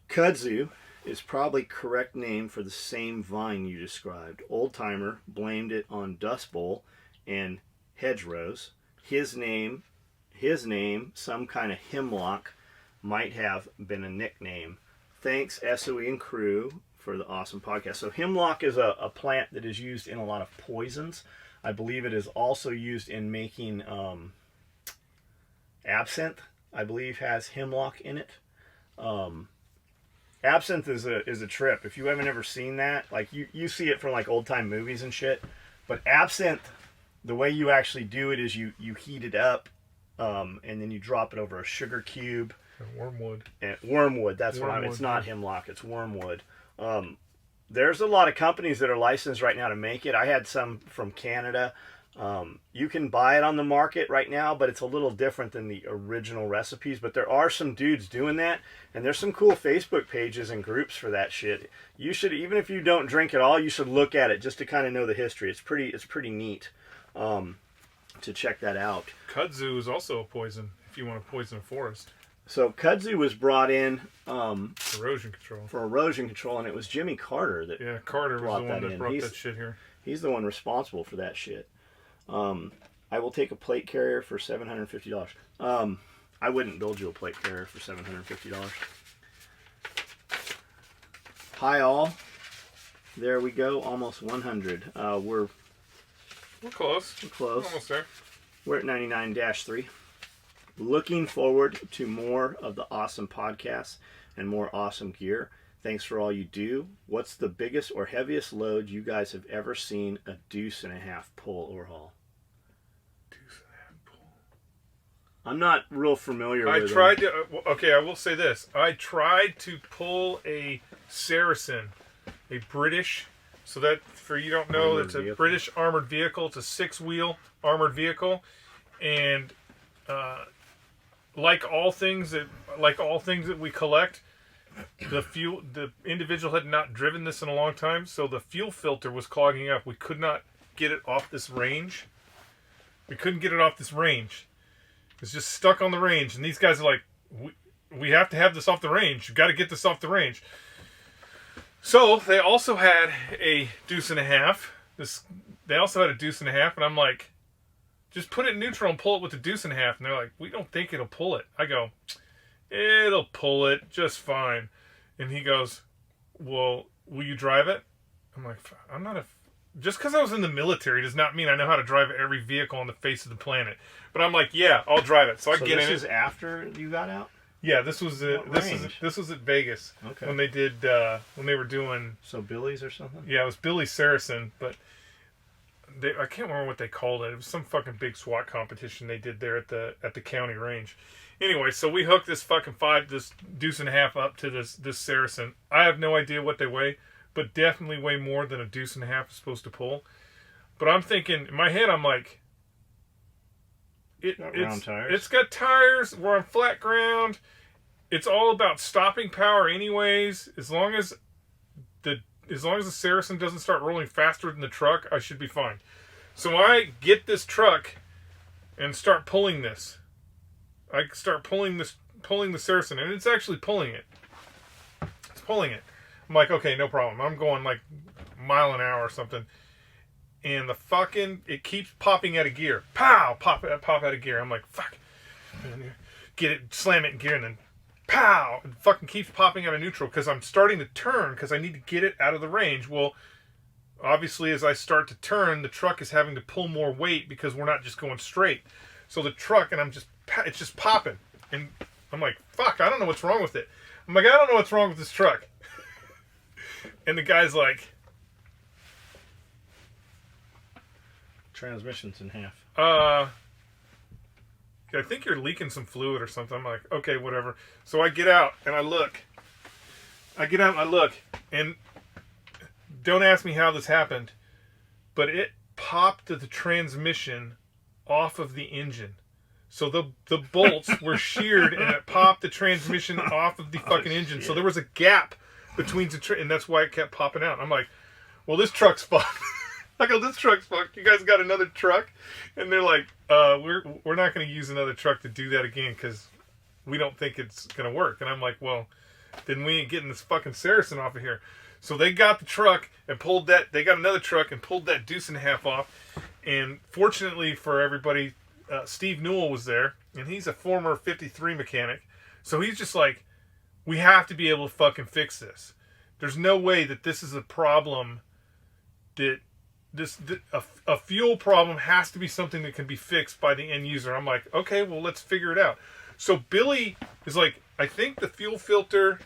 Kudzu is probably correct name for the same vine you described. Old timer blamed it on Dust Bowl and hedgerows. His name, some kind of hemlock, might have been a nickname. Thanks, SOE and crew, for the awesome podcast. So hemlock is a plant that is used in a lot of poisons. I believe it is also used in making absinthe. I believe has hemlock in it. Absinthe is a trip. If you haven't ever seen that, like you see it from like old time movies and shit. But absinthe, the way you actually do it is you heat it up, and then you drop it over a sugar cube. Wormwood. And wormwood. That's what Wormwood, it's not hemlock. It's wormwood. There's a lot of companies that are licensed right now to make it. I had some from Canada. You can buy it on the market right now, but it's a little different than the original recipes. But there are some dudes doing that, and there's some cool Facebook pages and groups for that shit. You should, even if you don't drink at all, you should look at it just to kind of know the history. It's pretty neat to check that out. Kudzu is also a poison if you want to poison a forest. So kudzu was brought in Erosion control. for erosion control, and it was Jimmy Carter that Yeah, Carter was brought the one that that in. brought He's- that shit here. He's the one responsible for that shit. I will take a plate carrier for $750. I wouldn't build you a plate carrier for $750. Hi all. There we go. Almost 100. We're We're close. close. Almost there. We're at 99-3. Looking forward to more of the awesome podcasts and more awesome gear. Thanks for all you do. What's the biggest or heaviest load you guys have ever seen a 2.5 pull or haul? I'm not real familiar with them. I will say this. I tried to pull a Saracen, a British, so that, for you don't know, Armored it's a vehicle. British armored vehicle. It's a 6-wheel armored vehicle. And like all things that we collect, the individual had not driven this in a long time, so the fuel filter was clogging up. We could not get it off this range. It's just stuck on the range, and these guys are like, we have to have this off the range. You've got to get this off the range. So they also had a 2.5. They also had a 2.5, and I'm like, just put it in neutral and pull it with the 2.5. And they're like, we don't think it'll pull it. I go, it'll pull it just fine. And he goes, well, will you drive it? I'm like, I'm not just because I was in the military does not mean I know how to drive every vehicle on the face of the planet. But I'm like, yeah, I'll drive it. So I get in it. This is after you got out? Yeah, this was range? this was at Vegas. Okay. When they did when they were doing. So Billy's or something? Yeah, it was Billy Saracen, but I can't remember what they called it. It was some fucking big SWAT competition they did there at the county range. Anyway, so we hooked this fucking 2.5 up to this Saracen. I have no idea what they weigh, but definitely weigh more than a 2.5 is supposed to pull. But I'm thinking in my head, I'm like, round tires? It's got tires. We're on flat ground. It's all about stopping power, anyways. As long as the Saracen doesn't start rolling faster than the truck, I should be fine. So I get this truck and start pulling this. I start pulling the Saracen, and it's actually pulling it. It's pulling it. I'm like, okay, no problem. I'm going like a mile an hour or something. And it keeps popping out of gear. Pow! Pop out of gear. I'm like, fuck. Get it, slam it in gear, and then pow! It fucking keeps popping out of neutral because I'm starting to turn because I need to get it out of the range. Well, obviously, as I start to turn, the truck is having to pull more weight because we're not just going straight. So the truck, and it's just popping. And I'm like, fuck, I don't know what's wrong with it. I'm like, I don't know what's wrong with this truck. And the guy's like, Transmission's in half. I think you're leaking some fluid or something. I'm like, okay, whatever. So I get out and I look. And don't ask me how this happened, but it popped the transmission off of the engine. So the bolts were sheared and it popped the transmission off of the fucking engine. Shit. So there was a gap between and that's why it kept popping out. I'm like, well, this truck's fucked. I go, this truck's fucked. You guys got another truck? And they're like, we're not going to use another truck to do that again because we don't think it's going to work. And I'm like, well, then we ain't getting this fucking Saracen off of here. So they got the truck and pulled that. They got another truck and pulled that deuce and a half off. And fortunately for everybody, Steve Newell was there, and he's a former 53 mechanic. So he's just like, we have to be able to fucking fix this. There's no way that this is a problem that a fuel problem has to be something that can be fixed by the end user. I'm like, okay, well, let's figure it out. So Billy is like, I think the fuel filter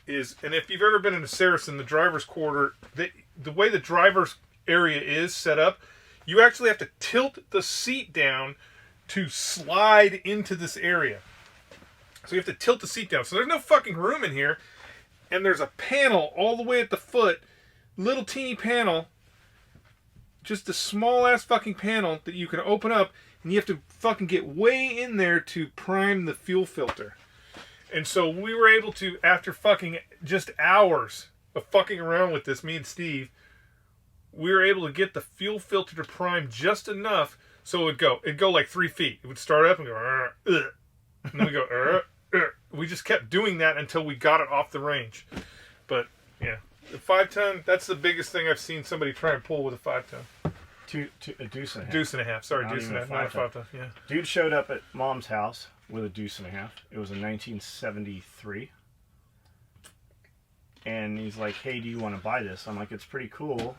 is, and if you've ever been in a Saracen, the driver's quarter, the way the driver's area is set up, you actually have to tilt the seat down to slide into this area. So you have to tilt the seat down. So there's no fucking room in here. And there's a panel all the way at the foot, little teeny panel, just a small ass fucking panel that you can open up, and you have to fucking get way in there to prime the fuel filter. And so we were able to, after fucking just hours of fucking around with this, me and Steve, we were able to get the fuel filter to prime just enough so it'd go like 3 feet. It would start up and go, and then we go, we just kept doing that until we got it off the range. But yeah, the 5-ton, that's the biggest thing I've seen somebody try and pull with a 5-ton. A deuce and a half. Deuce and a half. Sorry, Not deuce and a even half. a Not a 5-ton. 5-ton. Yeah. Dude showed up at Mom's house with a deuce and a half. It was in 1973. And he's like, hey, do you want to buy this? I'm like, it's pretty cool.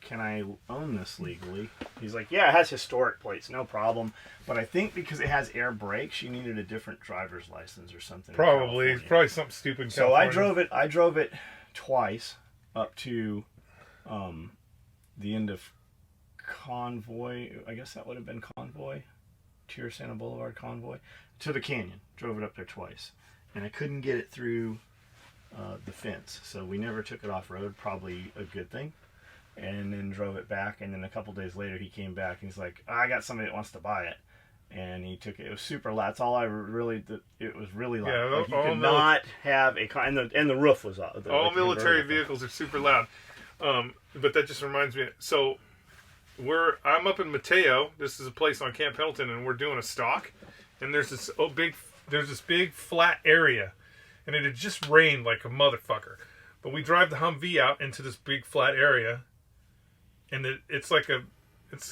Can I own this legally? He's like, yeah, it has historic plates, no problem. But I think because it has air brakes, you needed a different driver's license or something. Probably. It's probably something stupid in So California. I drove it twice up to the end of Convoy. I guess that would have been Convoy. Tier Santa Boulevard Convoy. To the canyon. Drove it up there twice. And I couldn't get it through the fence. So we never took it off road. Probably a good thing. And then drove it back, and then a couple days later he came back and he's like, I got somebody that wants to buy it, and he took it. It was super loud. That's all I really. It was really loud. Yeah, like you could not have a car, and the roof was out. All military vehicles are super loud. But that just reminds me. So I'm up in Mateo. This is a place on Camp Pendleton, and we're doing a stock, and there's this big flat area, and it had just rained like a motherfucker. But we drive the Humvee out into this big flat area. And it's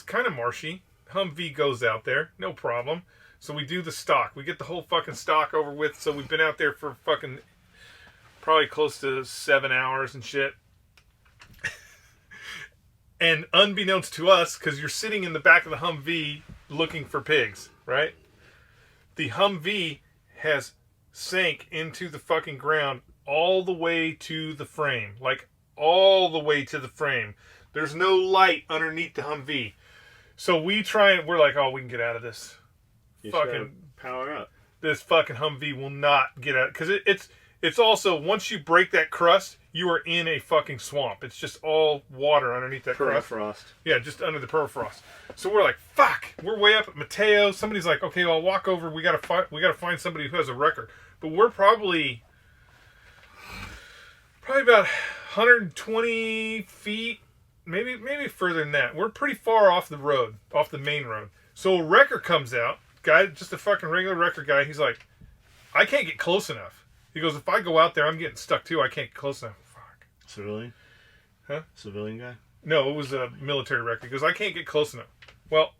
kind of marshy. Humvee goes out there, no problem. So we do the stock. We get the whole fucking stock over with. So we've been out there for fucking probably close to 7 hours and shit. And unbeknownst to us, because you're sitting in the back of the Humvee looking for pigs, right? The Humvee has sank into the fucking ground all the way to the frame. Like, all the way to the frame. There's no light underneath the Humvee. So we're like, oh, we can get out of this. Fucking power up. This fucking Humvee will not get out. Because it's also, once you break that crust, you are in a fucking swamp. It's just all water underneath that crust. Permafrost. Yeah, just under the permafrost. So we're like, fuck. We're way up at Mateo. Somebody's like, okay, well, I'll walk over. We gotta find somebody who has a wrecker. But we're probably about 120 feet. Maybe further than that. We're pretty far off the road, off the main road. So a wrecker comes out, guy, just a fucking regular wrecker guy. He's like, I can't get close enough. He goes, if I go out there, I'm getting stuck too. I can't get close enough. Fuck. Civilian? Huh? Civilian guy? No, it was a military wrecker. He goes, I can't get close enough. Well,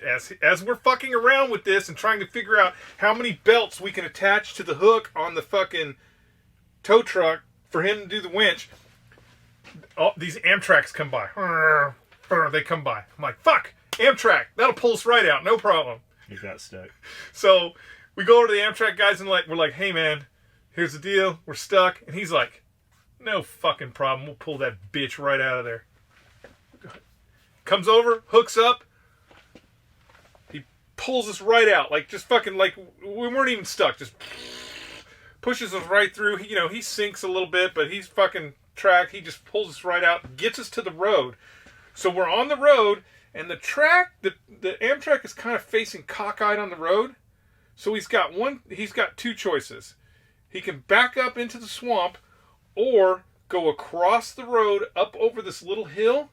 as we're fucking around with this and trying to figure out how many belts we can attach to the hook on the fucking tow truck for him to do the winch, these Amtraks come by. They come by. I'm like, fuck, Amtrak. That'll pull us right out. No problem. He got stuck. So we go over to the Amtrak guys and we're like, hey man, here's the deal. We're stuck. And he's like, no fucking problem. We'll pull that bitch right out of there. Comes over, hooks up. He pulls us right out. Like, just fucking, like, we weren't even stuck. Just pushes us right through. He sinks a little bit, but he's fucking track. He just pulls us right out, gets us to the road. So we're on the road, and the Amtrak is kind of facing cockeyed on the road. So he's got two choices. He can back up into the swamp or go across the road up over this little hill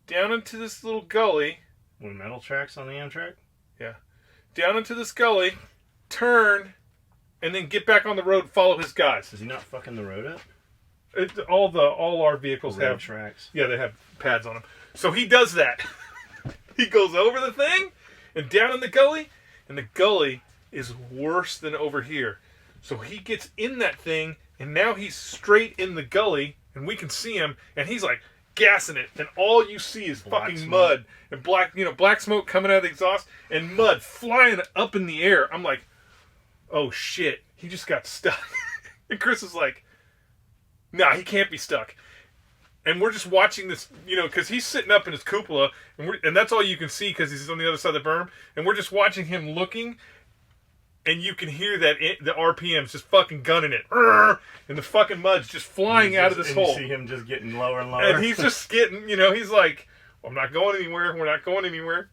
down into this little gully. With metal tracks on the Amtrak? Yeah. Down into this gully, turn, and then get back on the road and follow his guys. Is he not fucking the road up? All our vehicles have tracks. Yeah, they have pads on them. So he does that. He goes over the thing and down in the gully, and the gully is worse than over here. So he gets in that thing, and now he's straight in the gully, and we can see him, and he's like gassing it, and all you see is Black fucking smoke. mud and black smoke coming out of the exhaust and mud flying up in the air. I'm like, oh shit, he just got stuck. And Chris is like, nah, he can't be stuck. And we're just watching this, because he's sitting up in his cupola, and that's all you can see because he's on the other side of the berm. And we're just watching him looking, and you can hear that the RPMs just fucking gunning it. And the fucking mud's just flying out of this hole. You see him just getting lower and lower. And he's just getting, he's like, I'm not going anywhere. We're not going anywhere.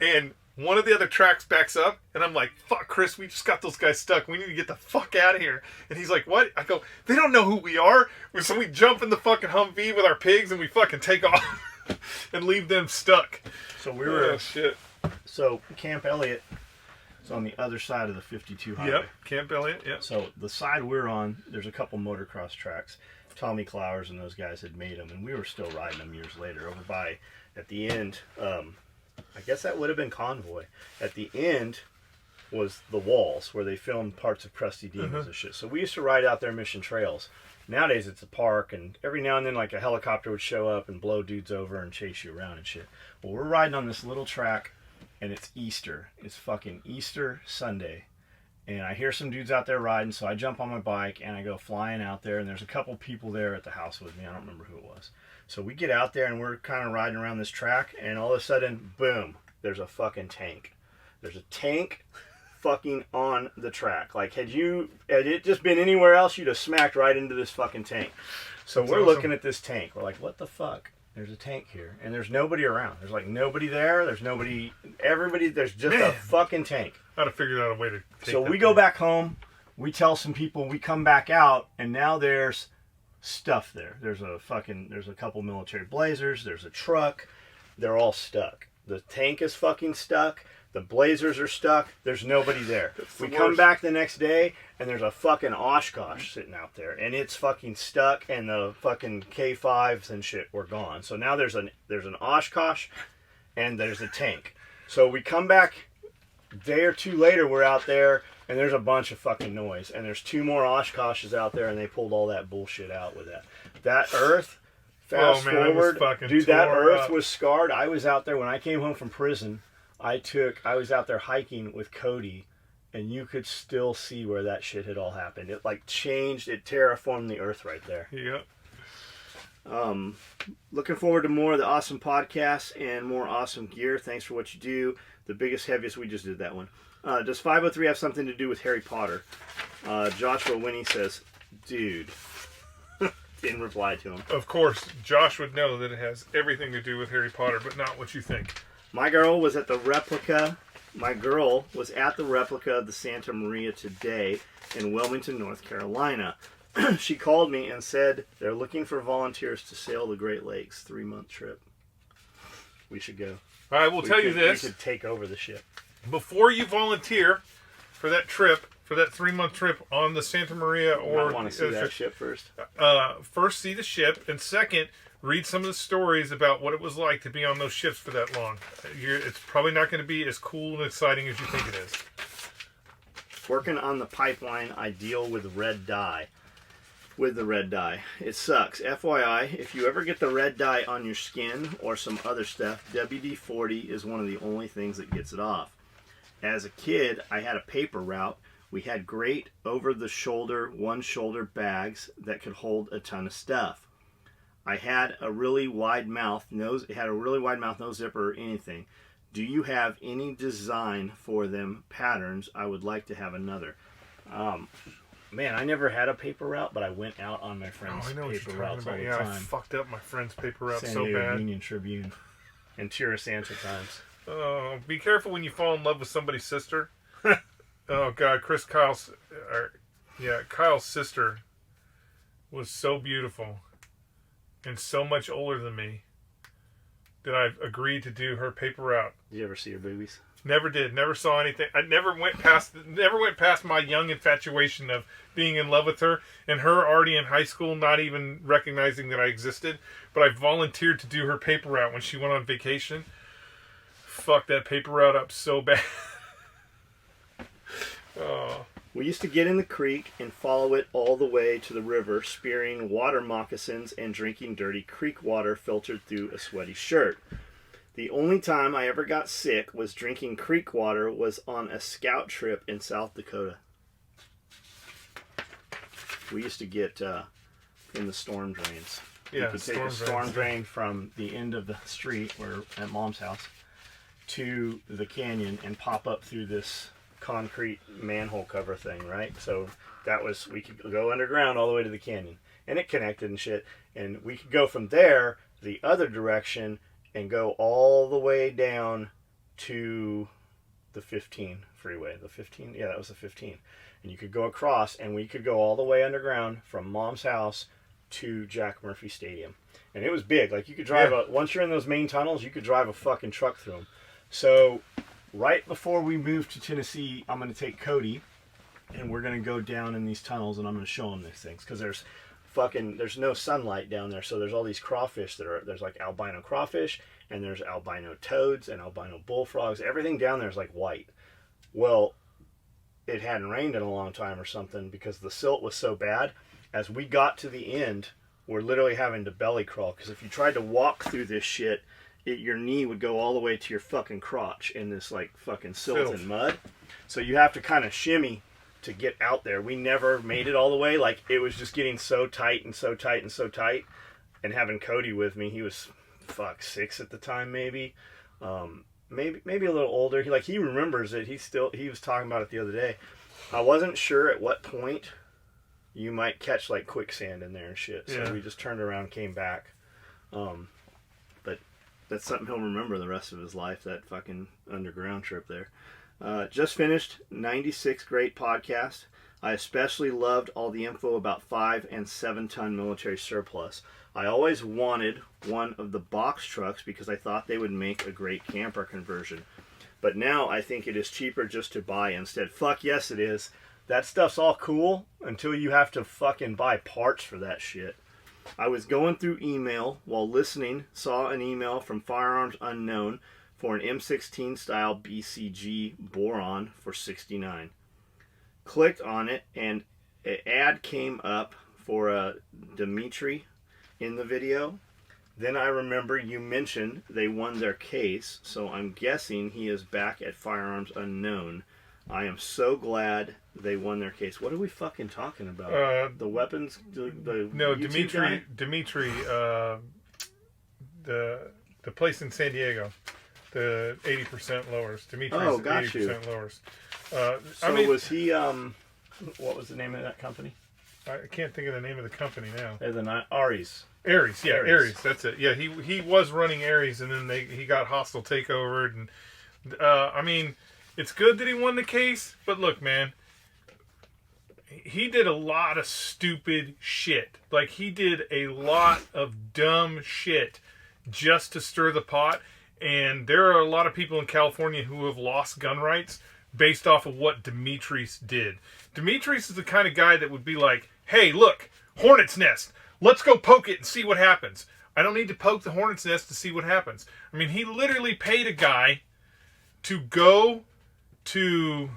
And one of the other tracks backs up, and I'm like, fuck, Chris, we just got those guys stuck. We need to get the fuck out of here. And he's like, what? I go, they don't know who we are. So we jump in the fucking Humvee with our pigs, and we fucking take off and leave them stuck. So we were... Oh, shit. So Camp Elliott is on the other side of the 52 highway. Yep, Camp Elliott, yep. So the side we're on, there's a couple motocross tracks. Tommy Clowers and those guys had made them, and we were still riding them years later. Over by, at the end... I guess that would have been Convoy. At the end was the Walls, where they filmed parts of Krusty Demons and shit. So we used to ride out there Mission Trails. Nowadays it's a park, and every now and then like a helicopter would show up and blow dudes over and chase you around and shit. Well, we're riding on this little track, and it's Easter. It's fucking Easter Sunday. And I hear some dudes out there riding, so I jump on my bike, and I go flying out there, and there's a couple people there at the house with me. I don't remember who it was. So we get out there, and we're kind of riding around this track, and all of a sudden, boom, there's a fucking tank. There's a tank fucking on the track. Like, had it just been anywhere else, you'd have smacked right into this fucking tank. So That's we're awesome. looking at this tank. We're like, what the fuck? There's a tank here. And there's nobody around. There's like nobody there. There's nobody, everybody, there's just a fucking tank. I'd have figured out a way to take So that we go thing. back home, we tell some people, we come back out, and now there's stuff there. There's a couple military blazers, there's a truck, they're all stuck. The tank is fucking stuck, the blazers are stuck, there's nobody there. We come back the next day, and there's a fucking Oshkosh sitting out there, and it's fucking stuck, and the fucking K5s and shit were gone. So now there's an Oshkosh, and there's a tank. So we come back a day or two later, we're out there, and there's a bunch of fucking noise. And there's two more Oshkoshes out there, and they pulled all that bullshit out with that. That earth, fast Oh, man, it was forward, fucking dude, that tore earth up. was scarred. I was out there, when I came home from prison, I was out there hiking with Cody, and you could still see where that shit had all happened. It like changed, it terraformed the earth right there. Yep. Looking forward to more of the awesome podcasts and more awesome gear. Thanks for what you do. The biggest, heaviest, we just did that one. Does 503 have something to do with Harry Potter? Joshua Winnie says, dude. In reply to him. Of course, Josh would know that it has everything to do with Harry Potter, but not what you think. My girl was at the replica of the Santa Maria today in Wilmington, North Carolina. She called me and said they're looking for volunteers to sail the Great Lakes 3-month trip. We should go. All right, we'll tell you this. We could take over the ship. Before you volunteer for that trip, for that 3-month trip on the Santa Maria Or want to see that ship first. first see the ship, and second, read some of the stories about what it was like to be on those ships for that long. It's probably not going to be as cool and exciting as you think it is. Working on the pipeline, I deal with red dye. With the red dye. It sucks. FYI, if you ever get the red dye on your skin or some other stuff, WD-40 is one of the only things that gets it off. As a kid, I had a paper route. We had great over-the-shoulder, one-shoulder bags that could hold a ton of stuff. I had a really wide mouth, no zipper or anything. Do you have any design for them patterns? I would like to have another. Man, I never had a paper route, but I went out on my friend's paper routes all the time. I fucked up my friend's paper route San so Diego bad. Union Tribune and Tierra-Santa Times. Oh, be careful when you fall in love with somebody's sister. Oh God, Kyle's sister was so beautiful and so much older than me that I've agreed to do her paper route. Did you ever see her boobies? Never did. Never saw anything. I never went past my young infatuation of being in love with her, and her already in high school, not even recognizing that I existed. But I volunteered to do her paper route when she went on vacation. Fuck that paper route up so bad. Oh. We used to get in the creek and follow it all the way to the river, spearing water moccasins and drinking dirty creek water filtered through a sweaty shirt. The only time I ever got sick was drinking creek water was on a scout trip in South Dakota. We used to get in the storm drains. Yeah, you could take a storm drain from the end of the street, or at Mom's house, to the canyon and pop up through this concrete manhole cover thing, right? So that was, we could go underground all the way to the canyon, and it connected and shit, and we could go from there the other direction and go all the way down to the 15 freeway. The 15? Yeah, that was the 15. And you could go across, and we could go all the way underground from Mom's house to Jack Murphy Stadium. And it was big. Like, you could drive once you're in those main tunnels, you could drive a fucking truck through them. So right before we moved to Tennessee, I'm going to take Cody, and we're going to go down in these tunnels, and I'm going to show him these things, because there's no sunlight down there, so there's all these crawfish there's like albino crawfish, and there's albino toads and albino bullfrogs. Everything down there is like white. Well, it hadn't rained in a long time or something, because the silt was so bad. As we got to the end, we're literally having to belly crawl, because if you tried to walk through this shit, your knee would go all the way to your fucking crotch in this like fucking silt and mud. So you have to kind of shimmy to get out there. We never made it all the way. Like, it was just getting so tight and so tight and so tight. And having Cody with me, he was 6 at the time, maybe a little older. He remembers it. He was talking about it the other day. I wasn't sure at what point you might catch like quicksand in there and shit. So we just turned around, came back. But that's something he'll remember the rest of his life, that fucking underground trip there. Just finished 96 great podcast. I especially loved all the info about 5 and 7 ton military surplus. I always wanted one of the box trucks because I thought they would make a great camper conversion. But now I think it is cheaper just to buy instead. Fuck yes it is. That stuff's all cool until you have to fucking buy parts for that shit. I was going through email while listening, saw an email from Firearms Unknown for an M16 style BCG Boron for $69. Clicked on it and an ad came up for a Dimitri in the video. Then I remember you mentioned they won their case, so I'm guessing he is back at Firearms Unknown. I am so glad they won their case. What are we fucking talking about? The weapons? No, Dimitri, the place in San Diego, the 80% lowers. Dimitri's 80% lowers. Was he, what was the name of that company? I can't think of the name of the company now. Aries. Aries, yeah, Aries, that's it. Yeah, he was running Aries, and then he got hostile takeover, and it's good that he won the case, but look, man, he did a lot of stupid shit. Like, he did a lot of dumb shit just to stir the pot, and there are a lot of people in California who have lost gun rights based off of what Demetrius did. Demetrius is the kind of guy that would be like, hey, look, hornet's nest. Let's go poke it and see what happens. I don't need to poke the hornet's nest to see what happens. I mean, he literally paid a guy to go to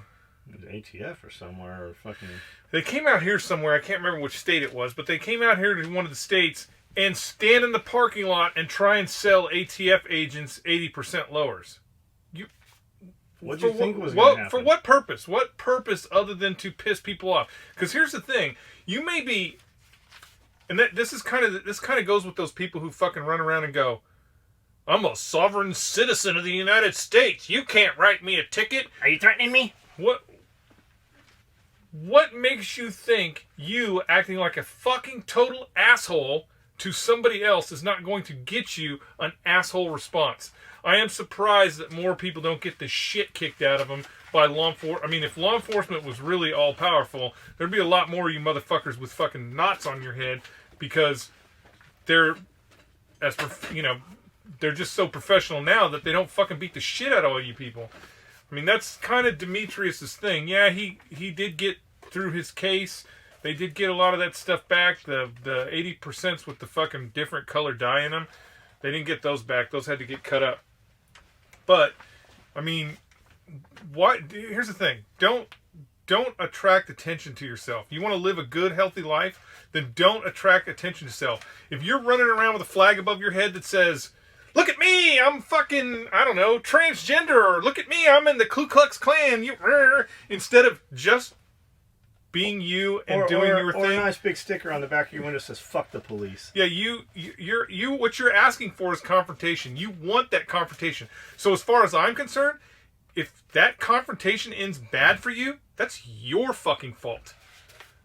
ATF or somewhere, or fucking... They came out here somewhere, I can't remember which state it was, but they came out here to one of the states and stand in the parking lot and try and sell ATF agents 80% lowers. What do you think was going to happen? For what purpose? What purpose other than to piss people off? Because here's the thing: you may be, and this kind of goes with those people who fucking run around and go, "I'm a sovereign citizen of the United States. You can't write me a ticket." Are you threatening me? What makes you think you acting like a fucking total asshole to somebody else is not going to get you an asshole response? I am surprised that more people don't get the shit kicked out of them by law enforcement. I mean, if law enforcement was really all powerful, there'd be a lot more of you motherfuckers with fucking knots on your head because they're just so professional now that they don't fucking beat the shit out of all you people. I mean, that's kind of Demetrius's thing. Yeah, he did get through his case. They did get a lot of that stuff back. The 80% with the fucking different color dye in them, they didn't get those back. Those had to get cut up. But, I mean, here's the thing. Don't attract attention to yourself. You want to live a good, healthy life? Then don't attract attention to yourself. If you're running around with a flag above your head that says, "Look at me, I'm fucking, I don't know, transgender," or "Look at me, I'm in the Ku Klux Klan," instead of just being you and doing your thing. Or a nice big sticker on the back of your window that says "Fuck the police." Yeah, what you're asking for is confrontation. You want that confrontation. So as far as I'm concerned, if that confrontation ends bad for you, that's your fucking fault.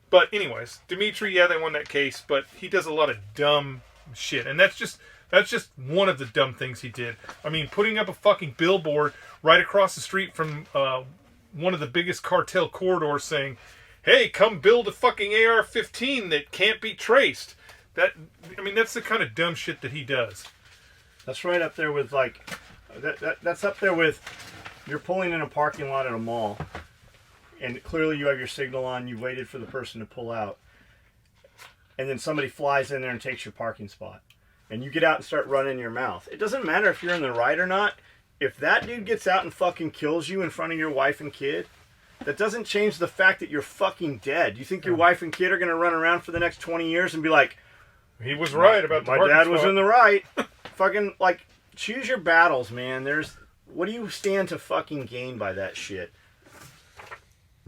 But anyways, Dimitri, yeah, they won that case, but he does a lot of dumb shit, and that's just one of the dumb things he did. I mean, putting up a fucking billboard right across the street from one of the biggest cartel corridors saying, "Hey, come build a fucking AR-15 that can't be traced." That's the kind of dumb shit that he does. That's right up there with that's up there with you're pulling in a parking lot at a mall, and clearly you have your signal on. You waited for the person to pull out, and then somebody flies in there and takes your parking spot, and you get out and start running your mouth. It doesn't matter if you're in the right or not. If that dude gets out and fucking kills you in front of your wife and kid, that doesn't change the fact that you're fucking dead. You think your wife and kid are going to run around for the next 20 years and be like, "He was right about the my dad was in the right." Fucking, choose your battles, man. What do you stand to fucking gain by that shit?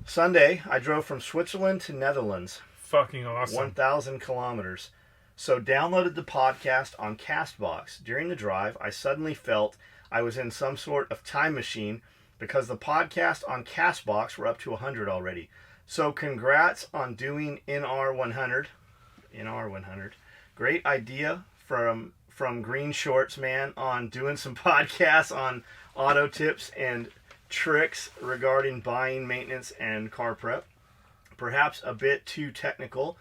Sunday, I drove from Switzerland to Netherlands. Fucking awesome. 1,000 kilometers. So downloaded the podcast on CastBox. During the drive, I suddenly felt I was in some sort of time machine because the podcast on CastBox were up to 100 already. So congrats on doing NR 100. Great idea from Green Shorts Man on doing some podcasts on auto tips and tricks regarding buying, maintenance, and car prep. Perhaps a bit too technical,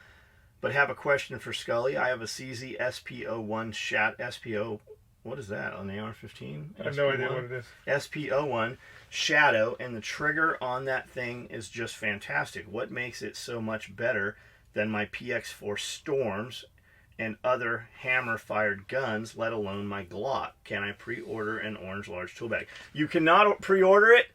but have a question for Skully. I have a CZ SP01 SPO. What is that on the AR-15? I have no idea what it is. SP01 Shadow, and the trigger on that thing is just fantastic. What makes it so much better than my PX4 Storms and other hammer-fired guns, let alone my Glock? Can I pre-order an orange large tool bag? You cannot pre-order it.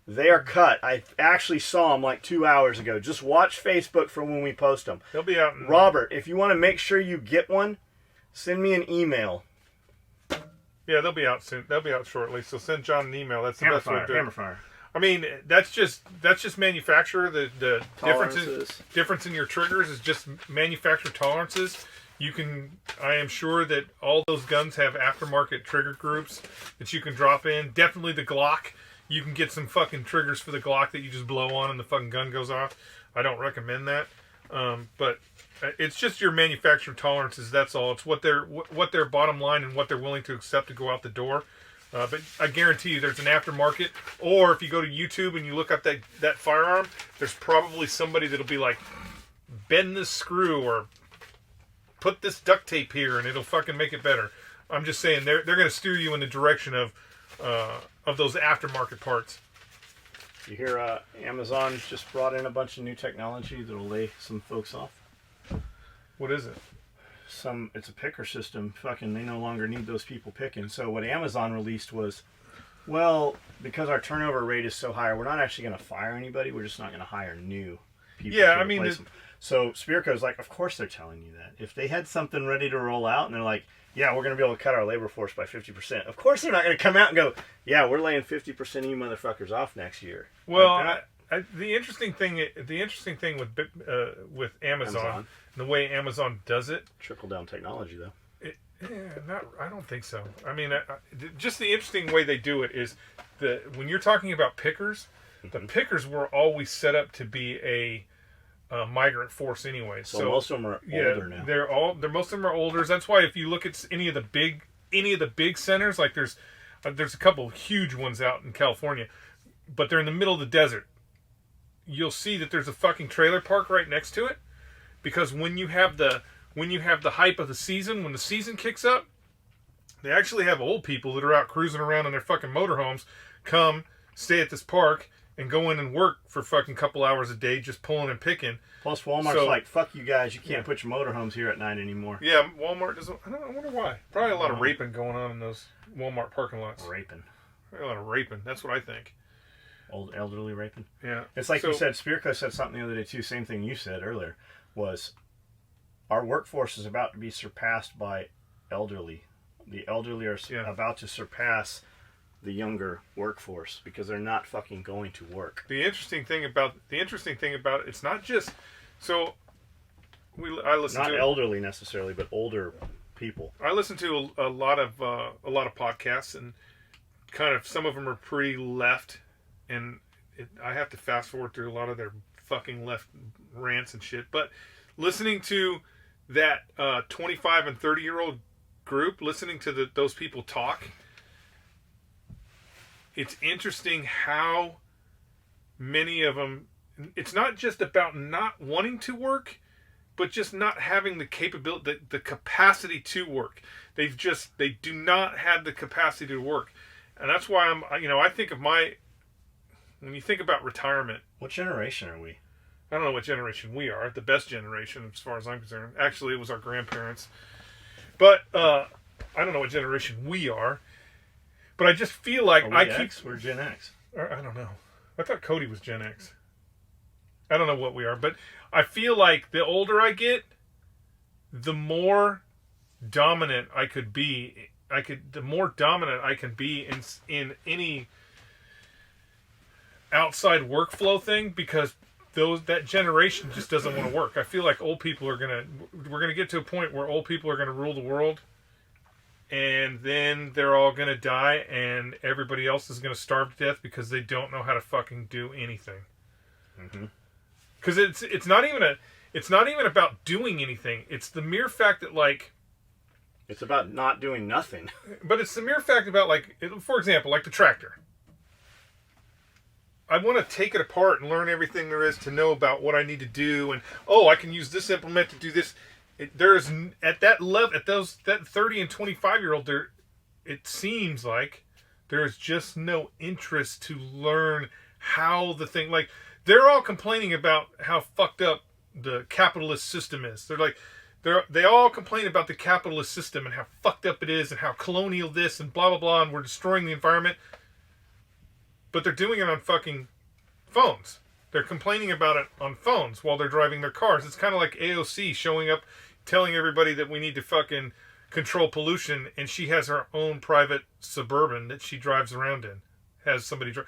They are cut. I actually saw them 2 hours ago. Just watch Facebook for when we post them. They'll be out. Robert, if you want to make sure you get one, send me an email. Yeah, they'll be out soon. They'll be out shortly. So send John an email. That's the best way to do it. Hammer-fire. I mean, that's just manufacturer. The difference in your triggers is just manufacturer tolerances. I am sure that all those guns have aftermarket trigger groups that you can drop in. Definitely the Glock. You can get some fucking triggers for the Glock that you just blow on and the fucking gun goes off. I don't recommend that. But it's just your manufacturer tolerances. That's all. It's what their bottom line and what they're willing to accept to go out the door. But I guarantee you there's an aftermarket. Or if you go to YouTube and you look up that firearm, there's probably somebody that'll be like, bend this screw or put this duct tape here and it'll fucking make it better. I'm just saying they're going to steer you in the direction of those aftermarket parts. You hear Amazon just brought in a bunch of new technology that'll lay some folks off. What is it? It's a picker system. Fucking, they no longer need those people picking. So what Amazon released was, well, because our turnover rate is so high, we're not actually going to fire anybody. We're just not going to hire new people Yeah, to I mean, replace them. So Spearco's like, of course they're telling you that. If they had something ready to roll out and they're like, yeah, we're going to be able to cut our labor force by 50%. Of course they're not going to come out and go, yeah, we're laying 50% of you motherfuckers off next year. Well, Like the interesting thing with Amazon, the way Amazon does it, trickle down technology though. I don't think so. I mean, just the interesting way they do it is when you're talking about pickers, the pickers were always set up to be a migrant force anyway. So most of them are older now. Most of them are older. That's why if you look at any of the big centers, like there's a couple huge ones out in California, but they're in the middle of the desert. You'll see that there's a fucking trailer park right next to it, because when you have the hype of the season, when the season kicks up, they actually have old people that are out cruising around in their fucking motorhomes come stay at this park and go in and work for fucking couple hours a day just pulling and picking. Plus Walmart's like, fuck you guys, you can't put your motorhomes here at night anymore. Yeah, Walmart doesn't. I wonder why. Probably a lot of raping going on in those Walmart parking lots. Raping. Probably a lot of raping. That's what I think. Old elderly raping. Yeah. It's like you said, Spearco said something the other day too, same thing you said earlier, was our workforce is about to be surpassed by elderly. The elderly are about to surpass the younger workforce because they're not fucking going to work. The interesting thing about it, it's not just I listen not to elderly necessarily, but older people. I listen to a lot of podcasts, and kind of some of them are pretty left, and I have to fast forward through a lot of their fucking left rants and shit. But listening to that 25 and 30-year-old group, listening to those people talk, it's interesting how many of them, it's not just about not wanting to work, but just not having the capability, the capacity to work. They do not have the capacity to work. And that's why I think of when you think about retirement. What generation are we? I don't know what generation we are. The best generation, as far as I'm concerned. Actually, it was our grandparents. But I don't know what generation we are. But I just feel like We're Gen X. I don't know. I thought Cody was Gen X. I don't know what we are, but I feel like the older I get, the more dominant I could be. The more dominant I can be in any outside workflow thing, because that generation just doesn't want to work. I feel like we're gonna get to a point where old people are gonna rule the world. And then they're all going to die, and everybody else is going to starve to death because they don't know how to fucking do anything. Because it's not even about doing anything. It's the mere fact that, like, it's about not doing nothing. But it's the mere fact about, like, for example, like the tractor. I want to take it apart and learn everything there is to know about what I need to do, and I can use this implement to do this. There's at that level, that 30 and 25-year-old, it seems like there's just no interest to learn how the thing, like, they're all complaining about how fucked up the capitalist system is. They all complain about the capitalist system and how fucked up it is and how colonial this and blah blah blah, and we're destroying the environment. But they're doing it on fucking phones. They're complaining about it on phones while they're driving their cars. It's kind of like AOC showing up, telling everybody that we need to fucking control pollution, and she has her own private Suburban that she drives around in. Has somebody drive.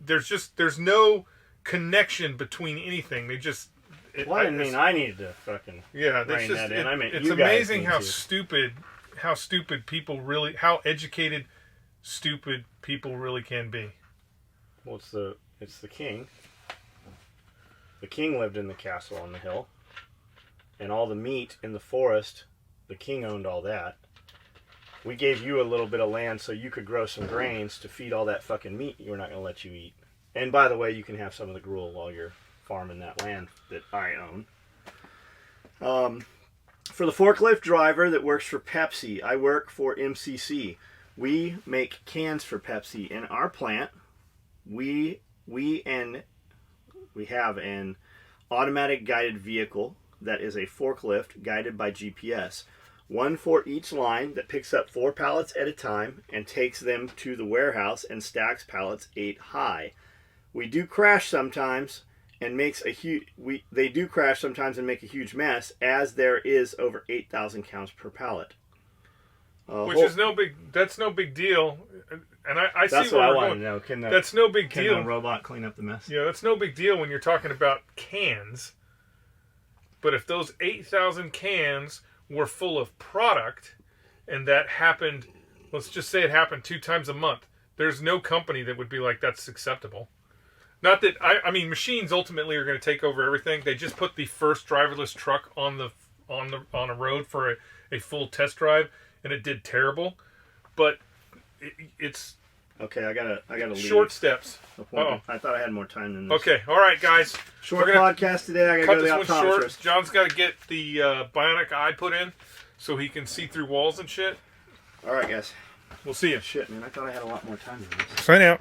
There's no connection between anything. They just. I didn't mean I needed to fucking rein that in. I mean, it's amazing how stupid people how educated stupid people really can be. Well, it's the king. The king lived in the castle on the hill. And all the meat in the forest, the king owned all that. We gave you a little bit of land so you could grow some grains to feed all that fucking meat we're not going to let you eat. And by the way, you can have some of the gruel while you're farming that land that I own. For the forklift driver that works for Pepsi, I work for MCC. We make cans for Pepsi. In our plant, we have an automatic guided vehicle that is a forklift guided by GPS. One for each line that picks up 4 pallets at a time and takes them to the warehouse and stacks pallets 8 high. We do crash sometimes, and makes a huge. They do crash sometimes and make a huge mess, as there is over 8,000 counts per pallet. Which is no big. That's no big deal. And I see That's where what I we're want going. to know. Can That's no big can deal. a robot clean up the mess? Yeah, that's no big deal when you're talking about cans. But if those 8,000 cans were full of product, and that happened, let's just say it happened 2 times a month, there's no company that would be like, that's acceptable. Not that I mean, machines ultimately are going to take over everything. They just put the first driverless truck on a road for a full test drive, and it did terrible. But it's okay. I gotta leave. Short steps. I thought I had more time than this. Okay, all right, guys. Short podcast today. I gotta Cut go to the this one short. optometrist. John's got to get the bionic eye put in so he can see through walls and shit. All right, guys. We'll see you. Shit, man. I thought I had a lot more time than this. Sign out.